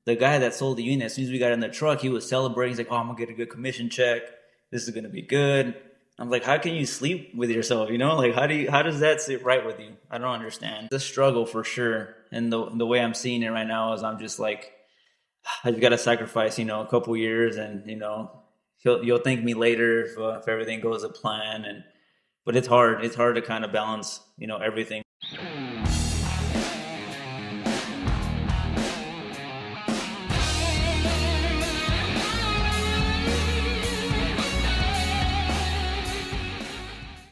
the guy that sold the unit, as soon as we got in the truck, he was celebrating. He's like, "Oh, I'm gonna get a good commission check. This is gonna be good." I'm like, "How can you sleep with yourself? You know, like how does that sit right with you? I don't understand. It's a struggle for sure. And the way I'm seeing it right now is I'm just like, I've got to sacrifice, a couple years, and you'll thank me later if everything goes to plan. And but it's hard. It's hard to kind of balance, everything.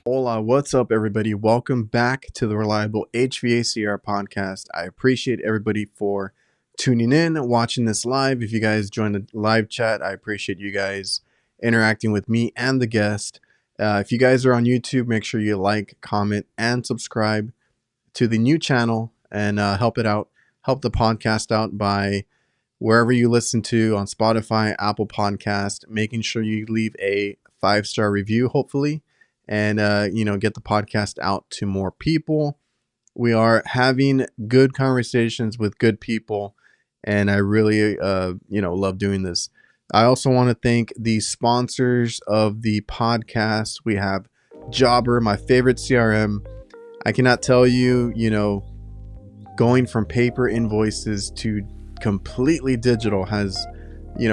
Hola, what's up, everybody? Welcome back to the Reliable HVACR podcast. I appreciate everybody for tuning in, watching this live. If you guys join the live chat, I appreciate you guys interacting with me and the guest. If you guys are on YouTube, make sure you like, comment, and subscribe to the new channel and help it out. Help the podcast out by wherever you listen to on Spotify, Apple Podcast, making sure you leave a 5-star review, hopefully, and get the podcast out to more people. We are having good conversations with good people, and I really love doing this. I also want to thank the sponsors of the podcast. We have Jobber, my favorite CRM. I cannot tell you, going from paper invoices to completely digital has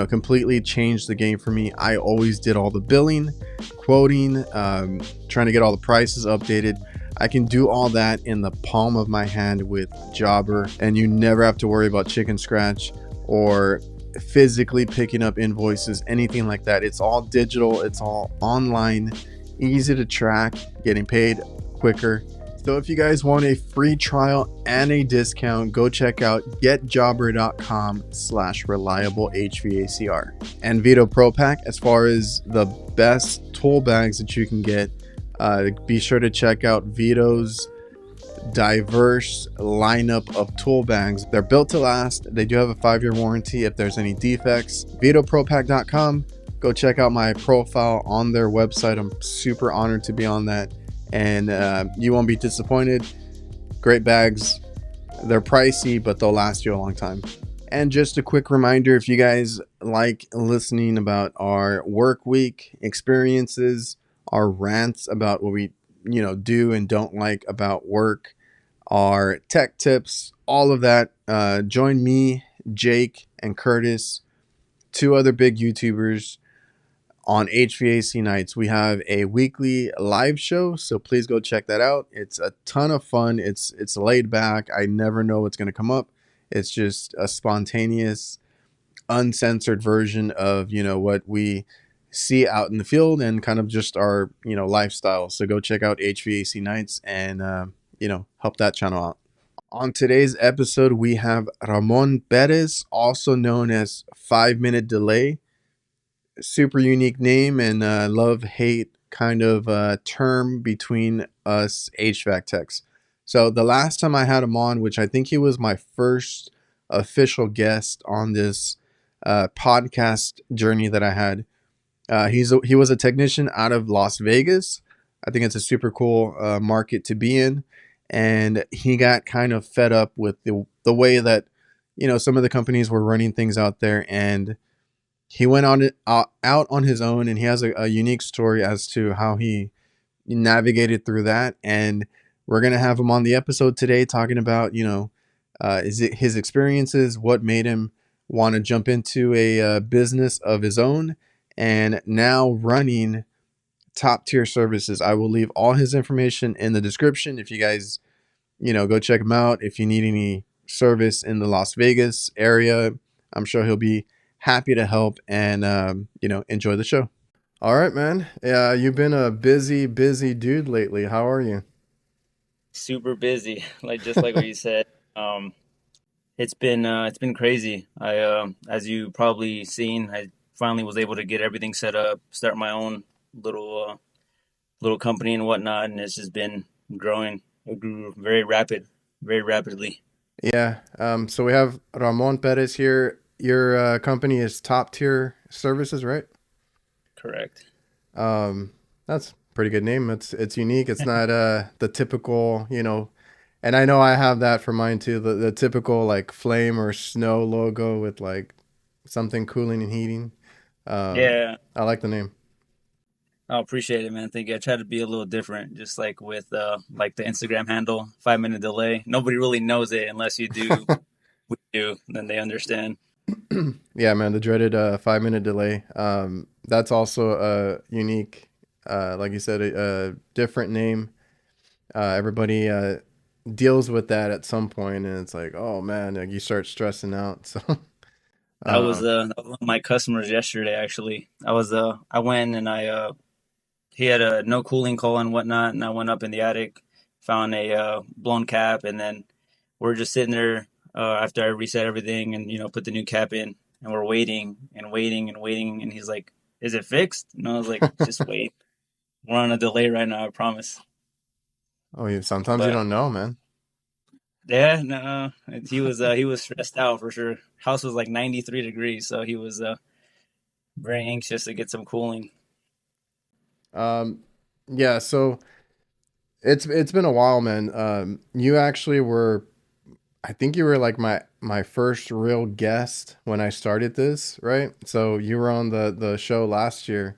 completely changed the game for me. I always did all the billing, quoting, trying to get all the prices updated. I can do all that in the palm of my hand with Jobber, and you never have to worry about chicken scratch or physically picking up invoices, anything like that. It's all digital, it's all online, easy to track, getting paid quicker. So if you guys want a free trial and a discount, go check out getjobber.com/reliable HVACR. And VETO Pro Pack, as far as the best tool bags that you can get, be sure to check out VETO's diverse lineup of tool bags. They're built to last. They do have a 5-year warranty if there's any defects. VETOPropack.com. Go check out my profile on their website. I'm super honored to be on that. And you won't be disappointed. Great bags. They're pricey, but they'll last you a long time. And just a quick reminder, if you guys like listening about our work week experiences, our rants about what we do and don't like about work, our tech tips, all of that, join me, Jake, and Curtis, 2 other big YouTubers, on HVAC Nights. We have a weekly live show, so please go check that out. It's a ton of fun. It's laid back. I never know what's going to come up. It's just a spontaneous, uncensored version of what we see out in the field and kind of just our lifestyle. So go check out HVAC Nights and help that channel out. On today's episode, we have Ramon Perez, also known as 5-Minute Delay. Super unique name and love-hate kind of term between us HVAC techs. So the last time I had him on, which I think he was my first official guest on this podcast journey that I had, he was a technician out of Las Vegas. I think it's a super cool market to be in, and he got kind of fed up with the way that some of the companies were running things out there, and he went out on his own, and he has a unique story as to how he navigated through that. And we're going to have him on the episode today talking about, is it his experiences, what made him want to jump into a business of his own, and now running top tier services. I will leave all his information in the description. If you guys, go check him out. If you need any service in the Las Vegas area, I'm sure he'll be happy to help and enjoy the show. All right, man. Yeah, you've been a busy dude lately. How are you? Super busy, just like what you said. It's been crazy. As you probably seen, I finally was able to get everything set up, start my own little company and whatnot, and it's just been growing. It grew very rapidly. Yeah. So we have Ramon Perez here. Your company is Top Tier Services, right? Correct. That's a pretty good name. It's unique. It's not the typical, And I know I have that for mine too. The typical like flame or snow logo with like something cooling and heating. Yeah, I like the name. I appreciate it, man. Thank you. I try to be a little different, just like with like the Instagram handle, 5 minute delay. Nobody really knows it unless you do. We do, then they understand. Yeah, man, the dreaded 5 minute delay. That's also a unique, like you said, a different name. Everybody deals with that at some point, and it's like, oh man, like you start stressing out. So, uh, That was one of my customers yesterday. Actually, I went and he had a no cooling call and whatnot, and I went up in the attic, found a blown cap, and then we're just sitting there after I reset everything and put the new cap in, and we're waiting and waiting and waiting, and he's like, "Is it fixed?" And I was like, "Just wait. We're on a delay right now. I promise." sometimes you But don't know, man. yeah, no, he was stressed out for sure. House was like 93 degrees, so he was very anxious to get some cooling. Um, yeah, so it's been a while, man. You actually were, I think you were like my first real guest when I started this, right? So you were on the show last year,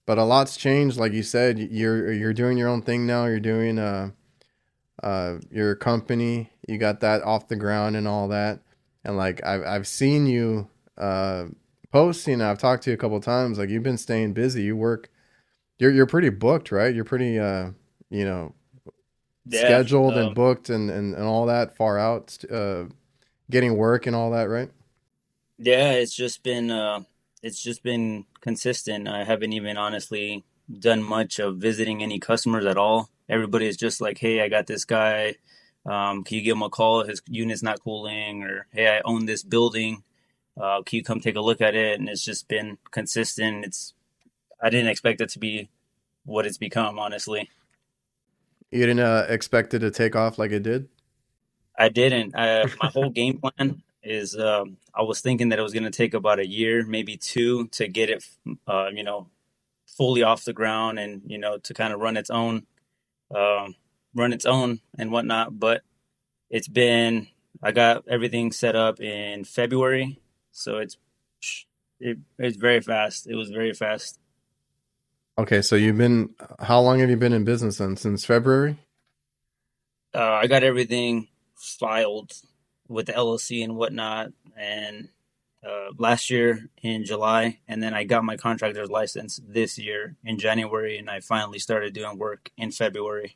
but a lot's changed. Like you said, you're doing your own thing now. You're doing your company. You got that off the ground and all that. And like I've seen you posting. I've talked to you a couple of times. Like you've been staying busy. You work. You're pretty booked, right? You're pretty you know Yeah, scheduled and booked and all that far out. Getting work and all that, right? yeah. It's just been consistent. I haven't even honestly done much of visiting any customers at all. Everybody is just like, "Hey, I got this guy. Can you give him a call? His unit's not cooling," or "Hey, I own this building. Can you come take a look at it?" And it's just been consistent. I didn't expect it to be what it's become, honestly. You didn't expect it to take off like it did. I didn't. My whole game plan is I was thinking that it was going to take about a year, maybe two, to get it, fully off the ground and to kind of um, run its own and whatnot. But it's been I got everything set up in February, so it's very fast. It was very fast. Okay, so you've been. How long have you been in business then? Since February? I got everything filed with the LLC and whatnot, and last year in July, and then I got my contractor's license this year in January, and I finally started doing work in February.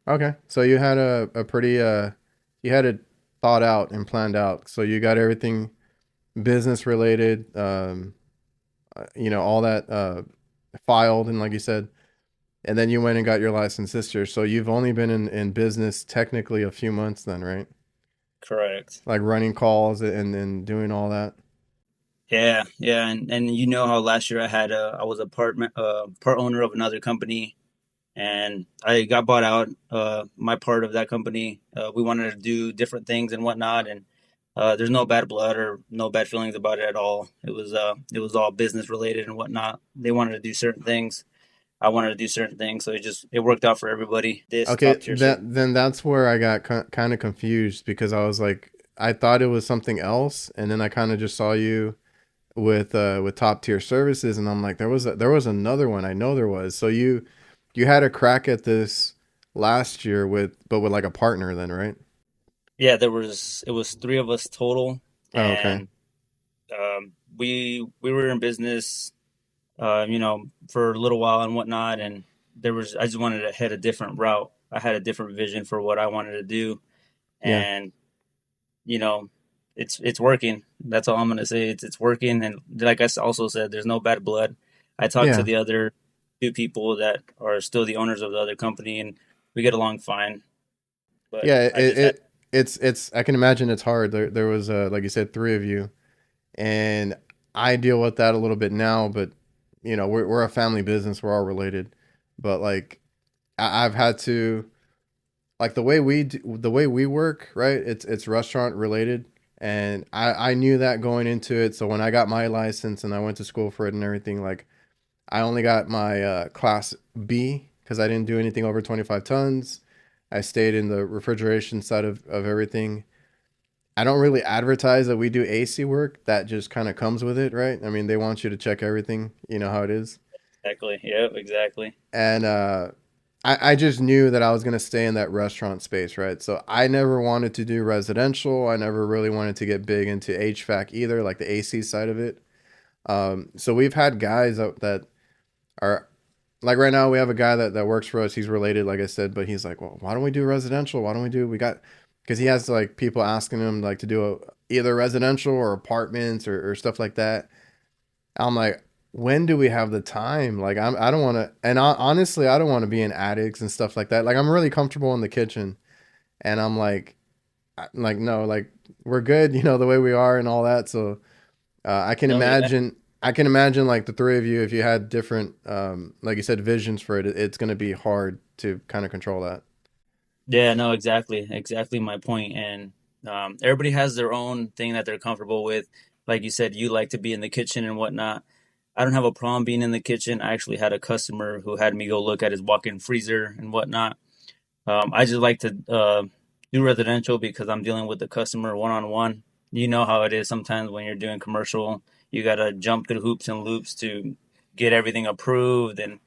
Okay, so you had a pretty you had it thought out and planned out. So you got everything business related, all that filed and like you said, and then you went and got your license this year. So you've only been in business technically a few months then, right? Correct. Like running calls and doing all that. Yeah, yeah, and you know how last year I was a part owner of another company, and I got bought out. My part of that company, we wanted to do different things and whatnot, and there's no bad blood or no bad feelings about it at all. It was all business related and whatnot. They wanted to do certain things. I wanted to do certain things, so it worked out for everybody. This Okay, top tier service. that's where I got kind of confused because I was like, I thought it was something else, and then I kind of just saw you with top tier services, and I'm like, there was another one. I know there was. So you had a crack at this last year with like a partner then, right? Yeah, it was three of us total, Oh, okay. and we were in business, for a little while and whatnot, and I just wanted to head a different route. I had a different vision for what I wanted to do, Yeah. and you know, it's working. That's all I'm gonna say. It's working, and like also said, there's no bad blood. I talked to Yeah. the other two people that are still the owners of the other company, and we get along fine. But Yeah, I just had it's I can imagine it's hard. There was like you said, three of you, and I deal with that a little bit now, but we're a family business, we're all related. But like I've had to, like the way we work, right? It's restaurant related, and I knew that going into it. So when I got my license and I went to school for it and everything, like I only got my class B because I didn't do anything over 25 tons. I stayed in the refrigeration side of everything. I don't really advertise that we do AC work. That just kind of comes with it, right? I mean, they want you to check everything. You know how it is. Exactly. Yep. Exactly. And I just knew that I was going to stay in that restaurant space, right? So I never wanted to do residential. I never really wanted to get big into HVAC either, like the AC side of it. So we've had guys that are like right now we have a guy that works for us. He's related, like I said, but he's like, well, why don't we do residential? Why don't we do, we got, because he has like people asking him like to do either residential or apartments or stuff like that. I'm like, when do we have the time? Like, I don't want to, and honestly, I don't want to be in attics and stuff like that. Like, I'm really comfortable in the kitchen, and I'm like, no, like we're good, the way we are and all that. So, I can No. Yeah. imagine, like the three of you, if you had different, like you said, visions for it, it's going to be hard to kind of control that. Yeah. No. Exactly. Exactly my point. And everybody has their own thing that they're comfortable with. Like you said, you like to be in the kitchen and whatnot. I don't have a problem being in the kitchen. I actually had a customer who had me go look at his walk-in freezer and whatnot. I just like to do residential because I'm dealing with the customer one on one. You know how it is sometimes when you're doing commercial, you gotta jump through hoops and loops to get everything approved, and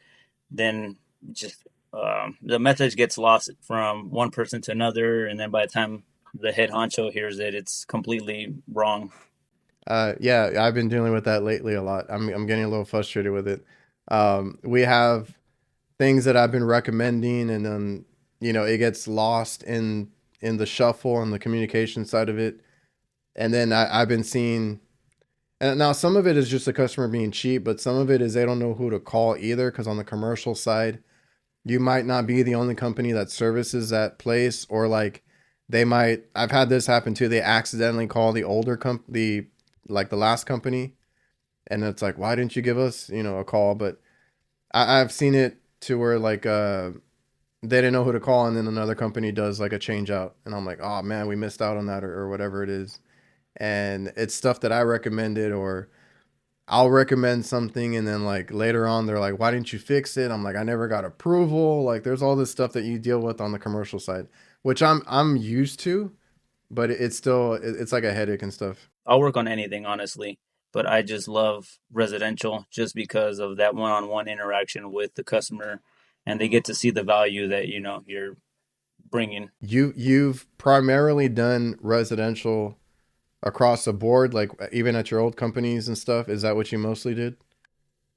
then just the message gets lost from one person to another, and then by the time the head honcho hears it, it's completely wrong. Yeah, I've been dealing with that lately a lot. I'm getting a little frustrated with it. We have things that I've been recommending, and then it gets lost in the shuffle and the communication side of it. And then I've been seeing, and now some of it is just the customer being cheap, but some of it is they don't know who to call either. Because on the commercial side, you might not be the only company that services that place, or like they might. I've had this happen too. They accidentally call the older company, like the last company, and it's like, why didn't you give us a call? But I've seen it to where like they didn't know who to call, and then another company does like a change out, and I'm like, oh man, we missed out on that, or whatever it is. And it's stuff that I recommended, or I'll recommend something, and then like later on they're like, why didn't you fix it? I'm like, I never got approval. Like there's all this stuff that you deal with on the commercial side, which I'm used to, but it's still it's like a headache and stuff. I'll work on anything, honestly, but I just love residential just because of that one-on-one interaction with the customer, and they get to see the value that you're bringing. You've primarily done residential across the board, like even at your old companies and stuff. Is that what you mostly did,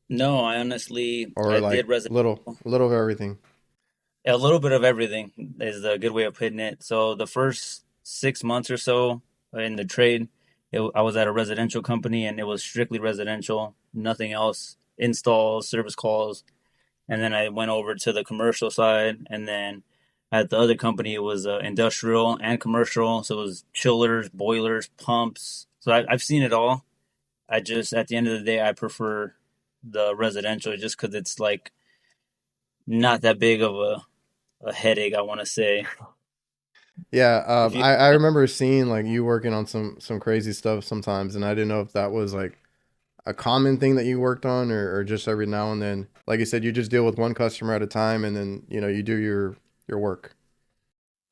No, I honestly or I like did residential. little of everything? A little bit of everything is a good way of putting it. So the first 6 months or so in the trade, I was at a residential company and it was strictly residential, nothing else, installs, service calls. And then I went over to the commercial side, and then at the other company it was industrial and commercial. So it was chillers, boilers, pumps. So I've seen it all. I just at the end of the day I prefer the residential just because it's like not that big of a headache. I want to say Yeah, if you I remember seeing like you working on some crazy stuff sometimes, and I didn't know if that was like a common thing that you worked on, or just every now and then. Like you said, you just deal with one customer at a time, and then you do your work.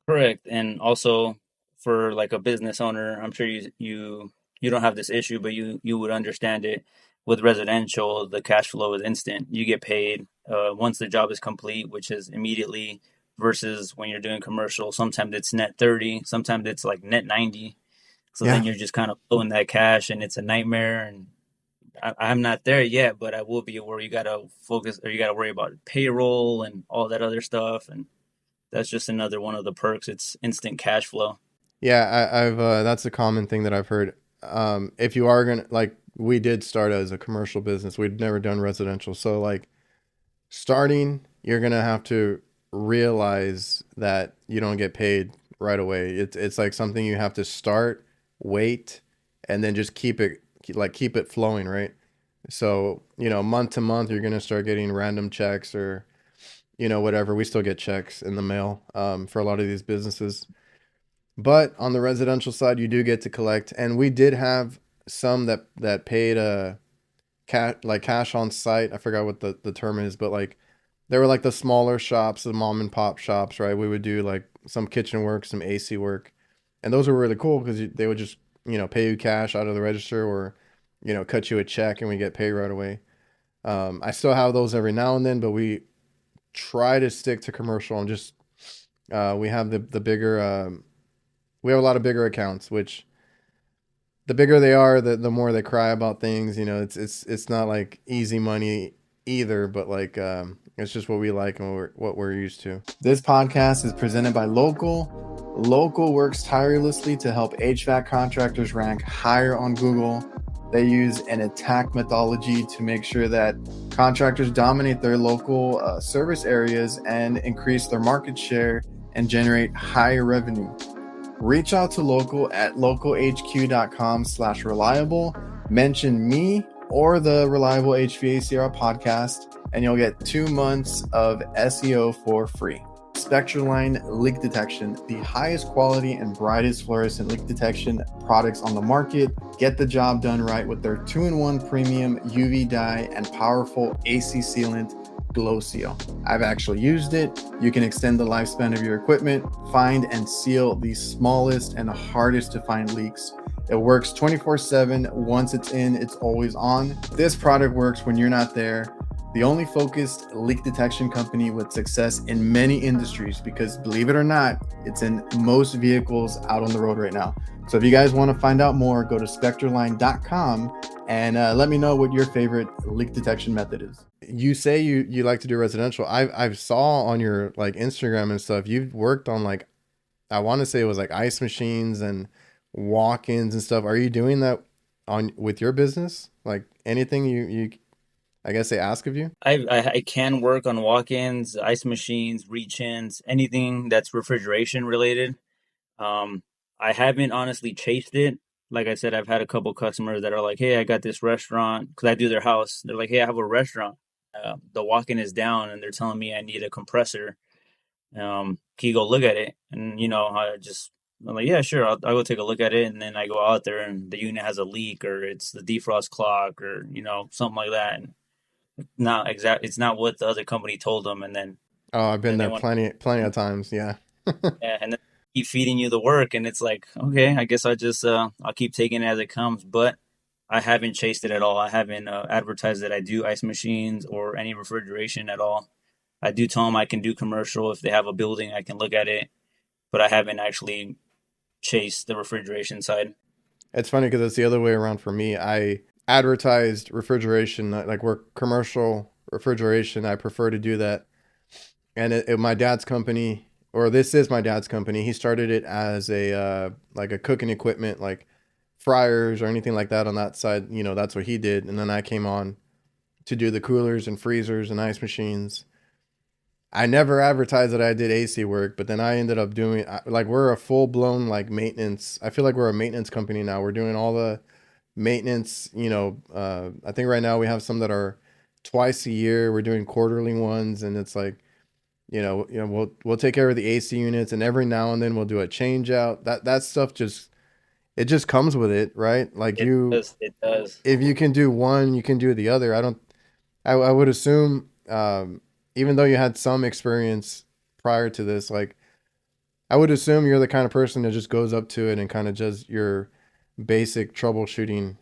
correct, and also for like a business owner, I'm sure you don't have this issue, but you would understand it. With residential, the cash flow is instant. You get paid once the job is complete, which is immediately. Versus when you're doing commercial, sometimes it's net 30, sometimes it's like net 90. So then Yeah, you're just kind of blowing that cash, and it's a nightmare. And I'm not there yet, but I will be where you gotta focus or you gotta worry about payroll and all that other stuff. And that's just another one of the perks. It's instant cash flow. yeah. I've that's a common thing that I've heard. If you are gonna, like, we did start as a commercial business. We'd never done residential, so like starting, you're gonna have to realize that you don't get paid right away. It's like something you have to start, wait, and then just keep it flowing, right? So, month to month, you're gonna start getting random checks, or whatever. We still get checks in the mail for a lot of these businesses, but on the residential side, you do get to collect, and we did have some that paid cash, like cash on site. I forgot what the term is, but like They were like the smaller shops, the mom and pop shops, right? We would do like some kitchen work, some AC work, and those were really cool because they would just pay you cash out of the register, or cut you a check and we get paid right away. I still have those every now and then, but we try to stick to commercial and just we have the bigger we have a lot of bigger accounts, which the bigger they are, the more they cry about things. It's not like easy money either, but like it's just what we like and what we're used to. This podcast is presented by Local. Local works tirelessly to help HVAC contractors rank higher on Google. They use an attack methodology to make sure that contractors dominate their local service areas and increase their market share and generate higher revenue. Reach out to Local at localhq.com/reliable. Mention me or the Reliable HVACR podcast, and you'll get 2 months of SEO for free. SPECTROLINE leak detection, the highest quality and brightest fluorescent leak detection products on the market. Get the job done right with their 2-in-1 premium UV dye and powerful AC sealant Glow Seal. I've actually used it. You can extend the lifespan of your equipment, find and seal the smallest and hardest to find leaks. It works 24/7. Once it's in, it's always on. This product works when you're not there. The only focused leak detection company with success in many industries, because believe it or not, it's in most vehicles out on the road right now. So if you guys want to find out more, go to spectroline.com and let me know what your favorite leak detection method is. You say you like to do residential. I've saw on your like Instagram and stuff, you've worked on like, I want to say it was like ice machines and walk-ins and stuff. Are you doing that on with your business? Like anything you I guess they ask of you? I can work on walk-ins, ice machines, reach-ins, anything that's refrigeration related. Um, I haven't honestly chased it. Like I said, I've had a couple customers that are like, "Hey, I got this restaurant," because I do their house. They're like, "Hey, I have a restaurant. The walk-in is down, and they're telling me I need a compressor. Can you go look at it?" And I'm like, "Yeah, sure. I'll go take a look at it." And then I go out there, and the unit has a leak, or it's the defrost clock, or something like that. And not exact. It's not what the other company told them, and then Oh, I've been then they there want plenty of times. Yeah. yeah, and then keep feeding you the work, and it's like, okay, I guess I'll keep taking it as it comes. But I haven't chased it at all. I haven't advertised that I do ice machines or any refrigeration at all. I do tell them I can do commercial if they have a building, I can look at it, but I haven't actually chased the refrigeration side. It's funny because it's the other way around for me. I advertised refrigeration, like we're commercial refrigeration. I prefer to do that. And my dad's company, or this is my dad's company. He started it as a like a cooking equipment, like fryers or anything like that on that side. That's what he did. And then I came on to do the coolers and freezers and ice machines. I never advertised that I did AC work, but then I ended up doing like we're a full blown like maintenance. I feel like we're a maintenance company now. We're doing all the maintenance. I think right now we have some that are twice a year. We're doing quarterly ones, and it's like we'll take care of the AC units, and every now and then we'll do a change out. That stuff just comes with it, right? Like It does. It does. if you can do one, you can do the other. I would assume, even though you had some experience prior to this, like I would assume you're the kind of person that just goes up to it and kind of does your basic troubleshooting,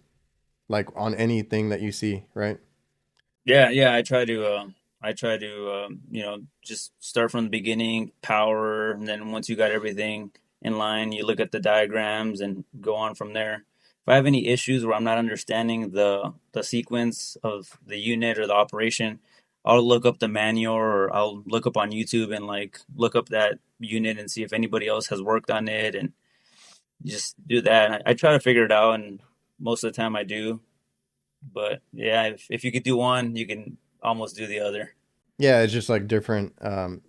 like on anything that you see, right? Yeah, yeah. I try to just start from the beginning, power, and then once you got everything in line, you look at the diagrams and go on from there. If I have any issues where I'm not understanding the sequence of the unit or the operation, I'll look up the manual, or I'll look up on YouTube and like look up that unit and see if anybody else has worked on it, and just do that. I try to figure it out, and most of the time I do. But yeah, if you could do one, you can almost do the other. Yeah, it's just like different, and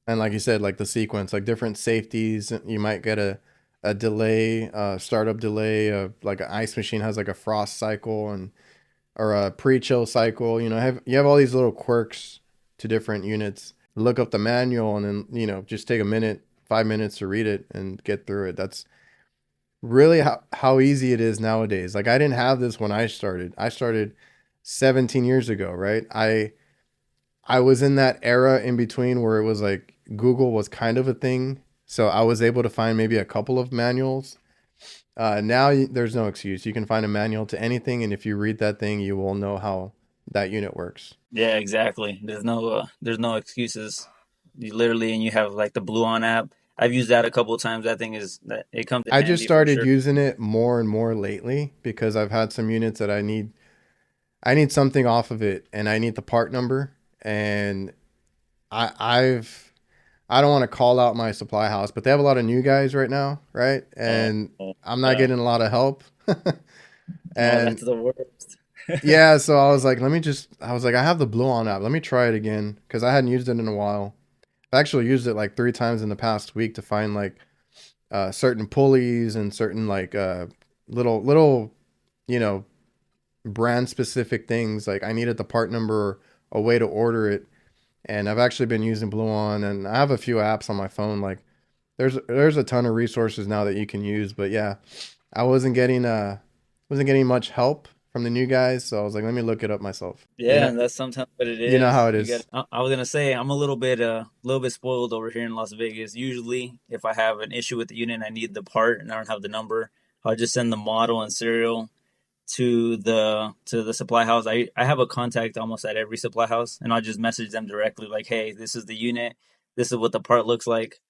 like you said, like the sequence, like different safeties. You might get a delay, startup delay. Like an ice machine has like a frost cycle and or a pre-chill cycle. You have all these little quirks to different units. Look up the manual and then just take a minute, 5 minutes to read it and get through it. That's really how easy it is nowadays. Like I didn't have this when I started. I started 17 years ago, right? I was in that era in between where it was like Google was kind of a thing. So I was able to find maybe a couple of manuals. Now there's no excuse. You can find a manual to anything, and if you read that thing, you will know how that unit works. Yeah, exactly. There's no excuses. You literally, and you have like the Blue On app. I've used that a couple of times. That thing is that it comes in I just handy for started sure. using it more and more lately because I've had some units that I need something off of it, and I need the part number. And I I've I don't want to call out my supply house, but they have a lot of new guys right now, right? Oh, And oh, I'm not yeah. getting a lot of help. No, that's And the worst. yeah, so I was like, I was like, I have the Blue On app. Let me try it again because I hadn't used it in a while. I actually used it like 3 times in the past week to find like certain pulleys and certain like little, you know, brand specific things. Like I needed the part number, a way to order it. And I've actually been using Blue On, and I have a few apps on my phone. Like there's a ton of resources now that you can use. But yeah, I wasn't getting much help from the new guys, so I was like, let me look it up myself. Yeah, and that's sometimes what it You know how is. it You got. is. I was gonna say I'm a little bit spoiled over here in Las Vegas. Usually, if I have an issue with the unit and I need the part and I don't have the number, I'll just send the model and serial to the supply house. I have a contact almost at every supply house, and I'll just message them directly like, "Hey, this is the unit. This is what the part looks like.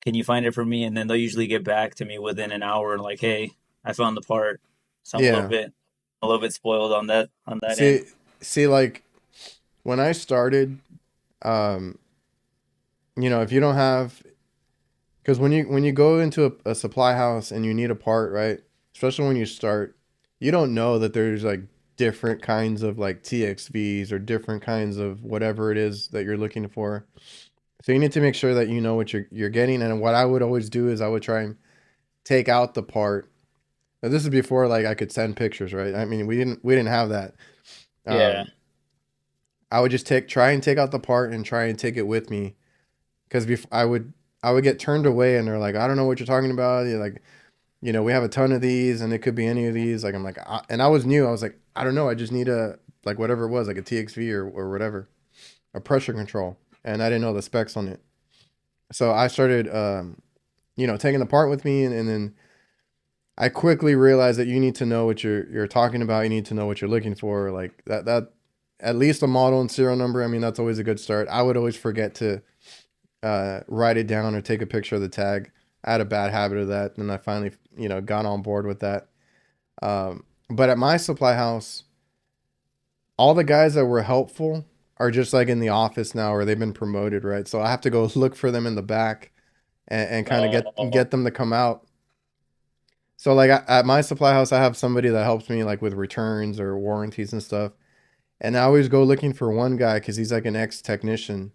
Can you find it for me?" And then they'll usually get back to me within an hour, like, "Hey, I found the part." So I'm Yeah. a little bit spoiled on that end. See, like when I started, um, if you don't have, because when you go into a supply house and you need a part, right? Especially when you start, you don't know that there's like different kinds of like TXVs or different kinds of whatever it is that you're looking for. So you need to make sure that you know what you're getting. And what I would always do is I would try and take out the part. Now, this is before like I could send pictures, right? I mean, we didn't have that. Yeah, Um, I would just try and take out the part and try and take it with me because I would get turned away and they're like, I don't know what you're talking about. You're like, we have a ton of these and it could be any of these. Like I'm like, and I was new. I was like, I don't know. I just need a like whatever it was, like a TXV or whatever, a pressure control, and I didn't know the specs on it. So I started, taking the part with me, and then I quickly realized that you need to know what you're talking about. You need to know what you're looking for, like that at least a model and serial number. I mean, that's always a good start. I would always forget to write it down or take a picture of the tag. I had a bad habit of that, and I finally, got on board with that. But at my supply house, all the guys that were helpful are just like in the office now, or they've been promoted, right? So I have to go look for them in the back and kind of uh, get them to come out. So like at my supply house, I have somebody that helps me like with returns or warranties and stuff. And I always go looking for one guy because he's like an ex technician.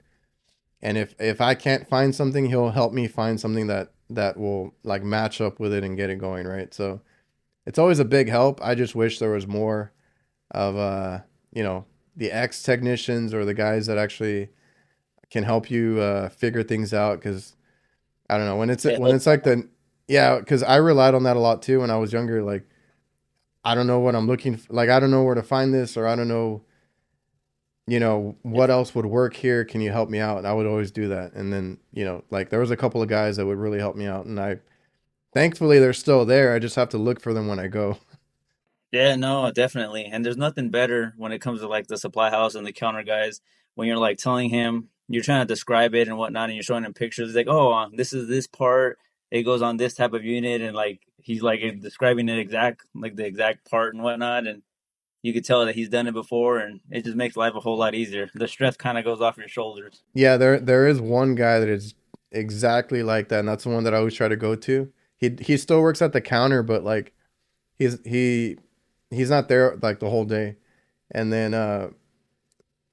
And if I can't find something, he'll help me find something that will like match up with it and get it going, right? So it's always a big help. I just wish there was more of you know, the ex technicians or the guys that actually can help you figure things out because I don't know it when helps it's like the yeah, because I relied on that a lot too when I was younger. Like I don't know what I'm looking for. Like I don't know where to find this, or I don't know, what else would work here. Can you help me out? And I would always do that. And then like there was a couple of guys that would really help me out, and I thankfully they're still there. I just have to look for them when I go. Yeah, no, definitely. And there's nothing better when it comes to like the supply house and the counter guys when you're like telling him you're trying to describe it and whatnot, and you're showing him pictures. He's like, oh, this is this part. It goes on this type of unit, and like he's like describing it exact like the exact part and whatnot, and you could tell that he's done it before, and it just makes life a whole lot easier. The stress kind of goes off your shoulders. Yeah, there is one guy that is exactly like that, and that's the one that I always try to go to. He still works at the counter, but like he's he he's not there like the whole day. And then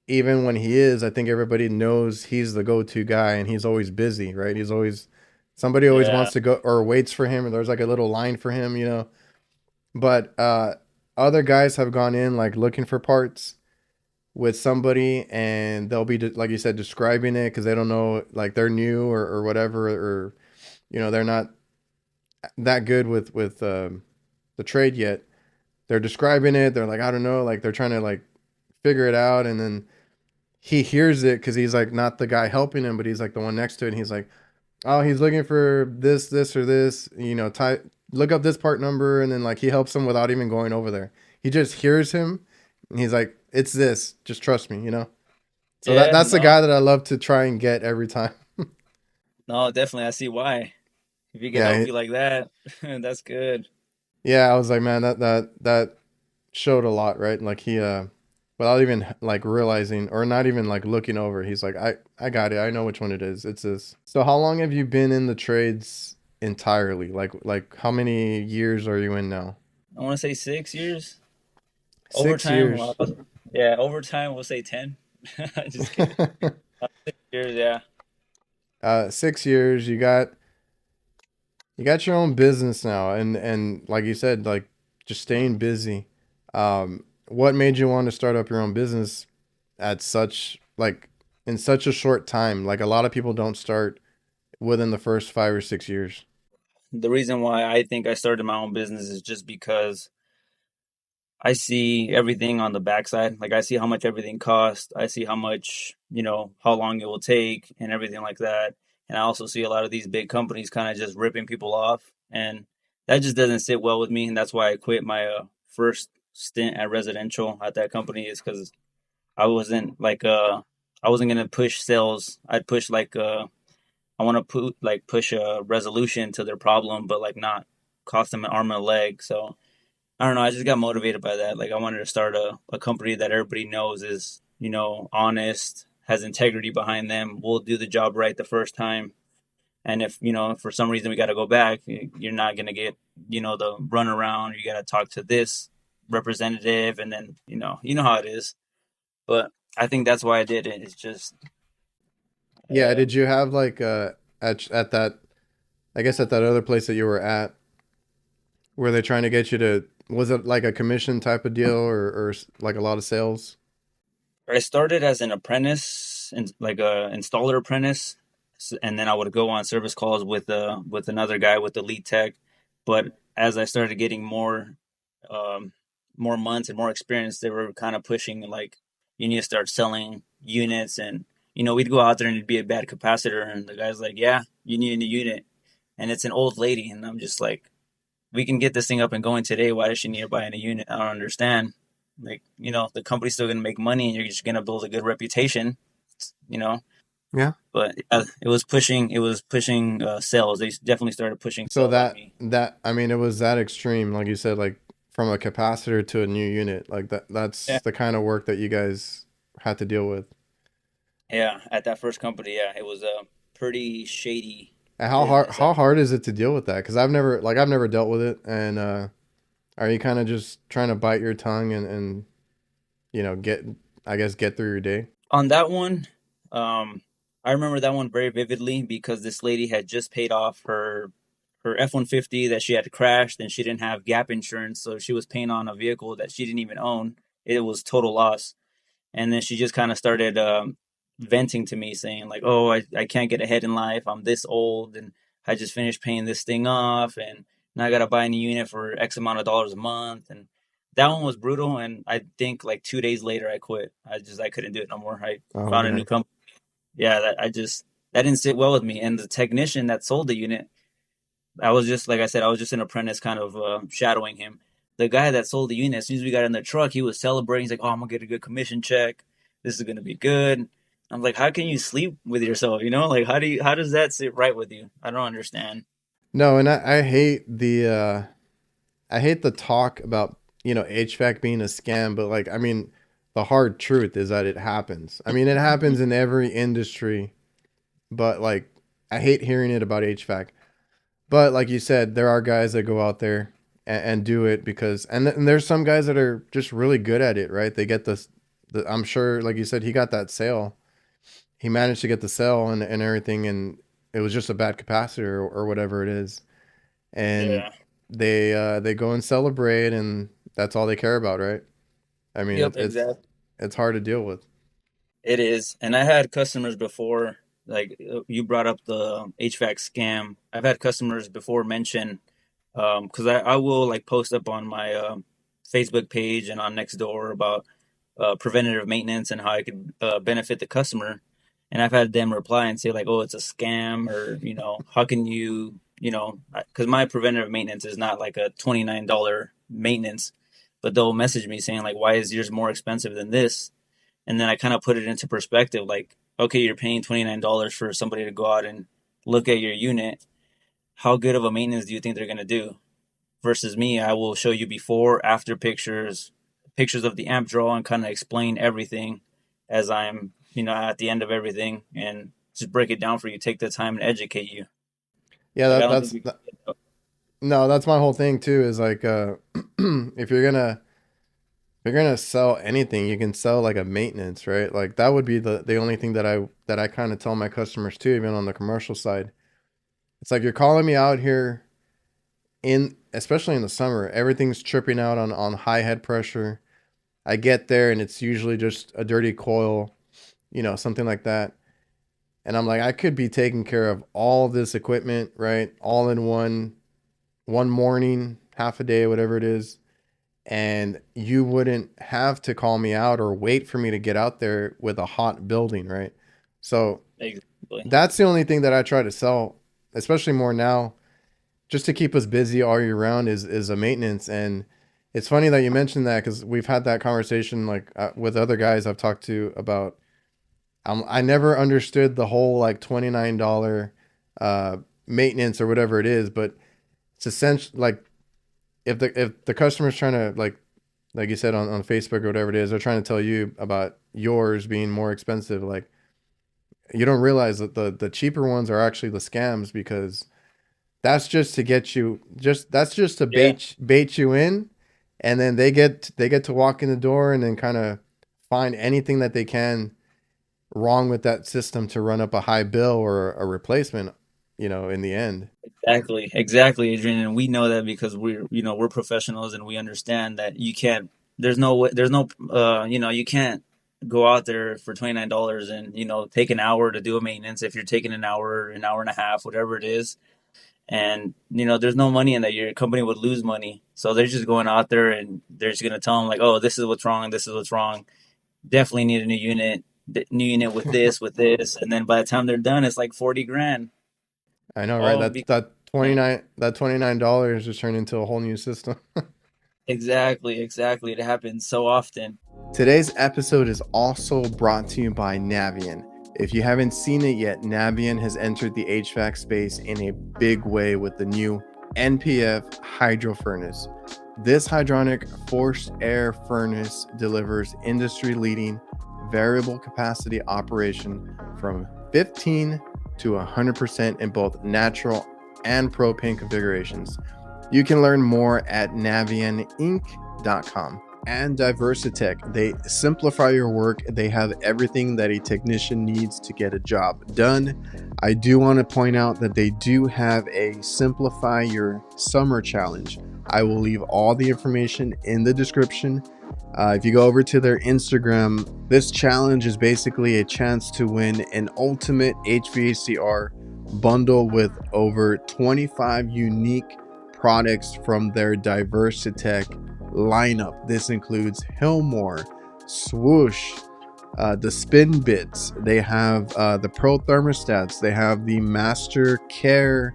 even when he is, I think everybody knows he's the go-to guy, and he's always busy, right? He's always somebody always Yeah, wants to go or waits for him, and there's like a little line for him. But other guys have gone in like looking for parts with somebody, and they'll be like you said describing it because they don't know, like they're new or whatever, or they're not that good with the trade yet. They're describing it. They're like, I don't know, like they're trying to like figure it out, and then he hears it because he's like not the guy helping him, but he's like the one next to it. And he's like, oh, he's looking for this, or this, look up this part number. And then like he helps him without even going over there. He just hears him and he's like, it's this, just trust me. So Yeah, that's the no, guy that I love to try and get every time. no, definitely. I see why. If he could Yeah. help you like that, that's good. Yeah. I was like, man, that showed a lot, right? Like he, without even like realizing or not even like looking over, he's like, I got it. I know which one it is. It's this. So how long have you been in the trades entirely? Like how many years are you in now? I want to say 6 years. 6 years. Overtime, yeah, overtime, we'll say 10. Just kidding. 6 years, yeah. 6 years. You got your own business now, and like you said, like just staying busy. What made you want to start up your own business at such like in such a short time? Like a lot of people don't start within the first 5 or 6 years. The reason why I think I started my own business is just because I see everything on the backside. Like I see how much everything costs. I see how much, how long it will take and everything like that. And I also see a lot of these big companies kind of just ripping people off. And that just doesn't sit well with me. And that's why I quit my first stint at residential at that company, is because I wasn't like, I wasn't going to push sales. I'd push like, I want to push a resolution to their problem, but like not cost them an arm and a leg. So, I don't know. I just got motivated by that. Like I wanted to start a company that everybody knows is, honest, has integrity behind them, will do the job right the first time. And if, for some reason we got to go back, you're not going to get, the runaround. You got to talk to this representative and then, you know how it is. But I think that's why I did it. It's just, Yeah, uh, did you have like at that I guess at that other place that you were at, were they trying to get you to, was it like a commission type of deal or like a lot of sales? I started as an apprentice and like a installer apprentice, and then I would go on service calls with another guy with the lead tech. But as I started getting um, more months and more experience, they were kind of pushing like you need to start selling units, and we'd go out there and it'd be a bad capacitor, and the guy's like, yeah, you need a new unit, and it's an old lady, and I'm just like, we can get this thing up and going today. Why does she need to buy a new unit? I don't understand. Like, the company's still gonna make money and you're just gonna build a good reputation, you know. Yeah. But it was pushing sales. They definitely started pushing So sales on that me. that I mean it was that extreme, like you said, like from a capacitor to a new unit. Like Yeah, that's the kind of work that you guys had to deal with. yeah. At that first company, yeah, it was a pretty shady And business. how hard is it to deal with that? Because I've never dealt with it. And are you kind of just trying to bite your tongue and get, I guess, get through your day? On that one, um, I remember that one very vividly because this lady had just paid off her F-150 that she had crashed, and she didn't have gap insurance, so she was paying on a vehicle that she didn't even own. It was total loss. And then she just kind of started venting to me, saying like, oh, I can't get ahead in life, I'm this old and I just finished paying this thing off, and now I gotta buy a new unit for X amount of dollars a month. And that one was brutal, and I think like 2 days later I quit. I couldn't do it no more. I Oh, found a new man. company. Yeah, that didn't sit well with me. And the technician that sold the unit, I was just like I said, I was just an apprentice, kind of shadowing him. The guy that sold the unit, as soon as we got in the truck, he was celebrating. He's like, "Oh, I'm gonna get a good commission check. This is gonna be good." I'm like, "How can you sleep with yourself? Like, how does that sit right with you? I don't understand." No, and I hate the talk about, HVAC being a scam, but like, I mean, the hard truth is that it happens. I mean, it happens in every industry, but like, I hate hearing it about HVAC. But like you said, there are guys that go out there and do it because, and there's some guys that are just really good at it, right? They get I'm sure, like you said, he got that sale. He managed to get the sale and everything, and it was just a bad capacitor or whatever it is. And Yeah. they go and celebrate, and that's all they care about, right? I mean, Yep. Exactly. it's hard to deal with. It is, and I had customers before. Like you brought up the HVAC scam. I've had customers before mention because I will like post up on my Facebook page and on Nextdoor about preventative maintenance and how I could benefit the customer. And I've had them reply and say like, "Oh, it's a scam," or "How can you, because my preventative maintenance is not like a $29 maintenance, but they'll message me saying like, "Why is yours more expensive than this?" And then I kind of put it into perspective, like, okay, you're paying $29 for somebody to go out and look at your unit. How good of a maintenance do you think they're gonna do? Versus me, I will show you before, after pictures, pictures of the amp draw, and kind of explain everything as I'm, at the end of everything, and just break it down for you. Take the time and educate you. Yeah, Like I that don't think that's we. that, no, that's my whole thing too. Is like, if you're gonna sell anything, you can sell like a maintenance, right? Like that would be the only thing that I kind of tell my customers too, even on the commercial side. It's like you're calling me out here in, especially in the summer, everything's tripping out on high head pressure. I get there and it's usually just a dirty coil, something like that. And I'm like, I could be taking care of all this equipment, right? All in one morning, half a day, whatever it is. And you wouldn't have to call me out or wait for me to get out there with a hot building, right? So Exactly. that's the only thing that I try to sell, especially more now, just to keep us busy all year round is a maintenance. And it's funny that you mentioned that because we've had that conversation like with other guys I've talked to about. I never understood the whole like $29 maintenance or whatever it is, but it's essentially like if the customer's trying to like you said on Facebook or whatever it is, they're trying to tell you about yours being more expensive. Like you don't realize that the cheaper ones are actually the scams because that's just to get you that's just to Yeah. bait you in, and then they get to walk in the door and then kind of find anything that they can wrong with that system to run up a high bill or a replacement, in the end. Exactly. Exactly, Adrian. And we know that because we're professionals and we understand that you can't. There's no way. There's no. You can't go out there for $29 and take an hour to do a maintenance if you're taking an hour and a half, whatever it is. And there's no money in that. Your company would lose money, so they're just going out there and they're just gonna tell them like, oh, this is what's wrong, this is what's wrong. Definitely need a new unit with this, and then by the time they're done, it's like 40 grand. I know, right? All That because that $29 just turned into a whole new system. exactly, exactly. It happens so often. Today's episode is also brought to you by NAVIEN. If you haven't seen it yet, NAVIEN has entered the HVAC space in a big way with the new NPF hydro furnace. This hydronic forced air furnace delivers industry-leading variable capacity operation from 15 to 100% in both natural and propane configurations. You can learn more at navieninc.com. And DIVERSITECH, they simplify your work. They have everything that a technician needs to get a job done. I do want to point out that they do have a Simplify Your Summer Challenge. I will leave all the information in the description. If you go over to their Instagram, this challenge is basically a chance to win an ultimate HVACR bundle with over 25 unique products from their DIVERSITECH lineup. This includes Hillmore, Swoosh, the Spin Bits. They have the Pro thermostats. They have the Master Care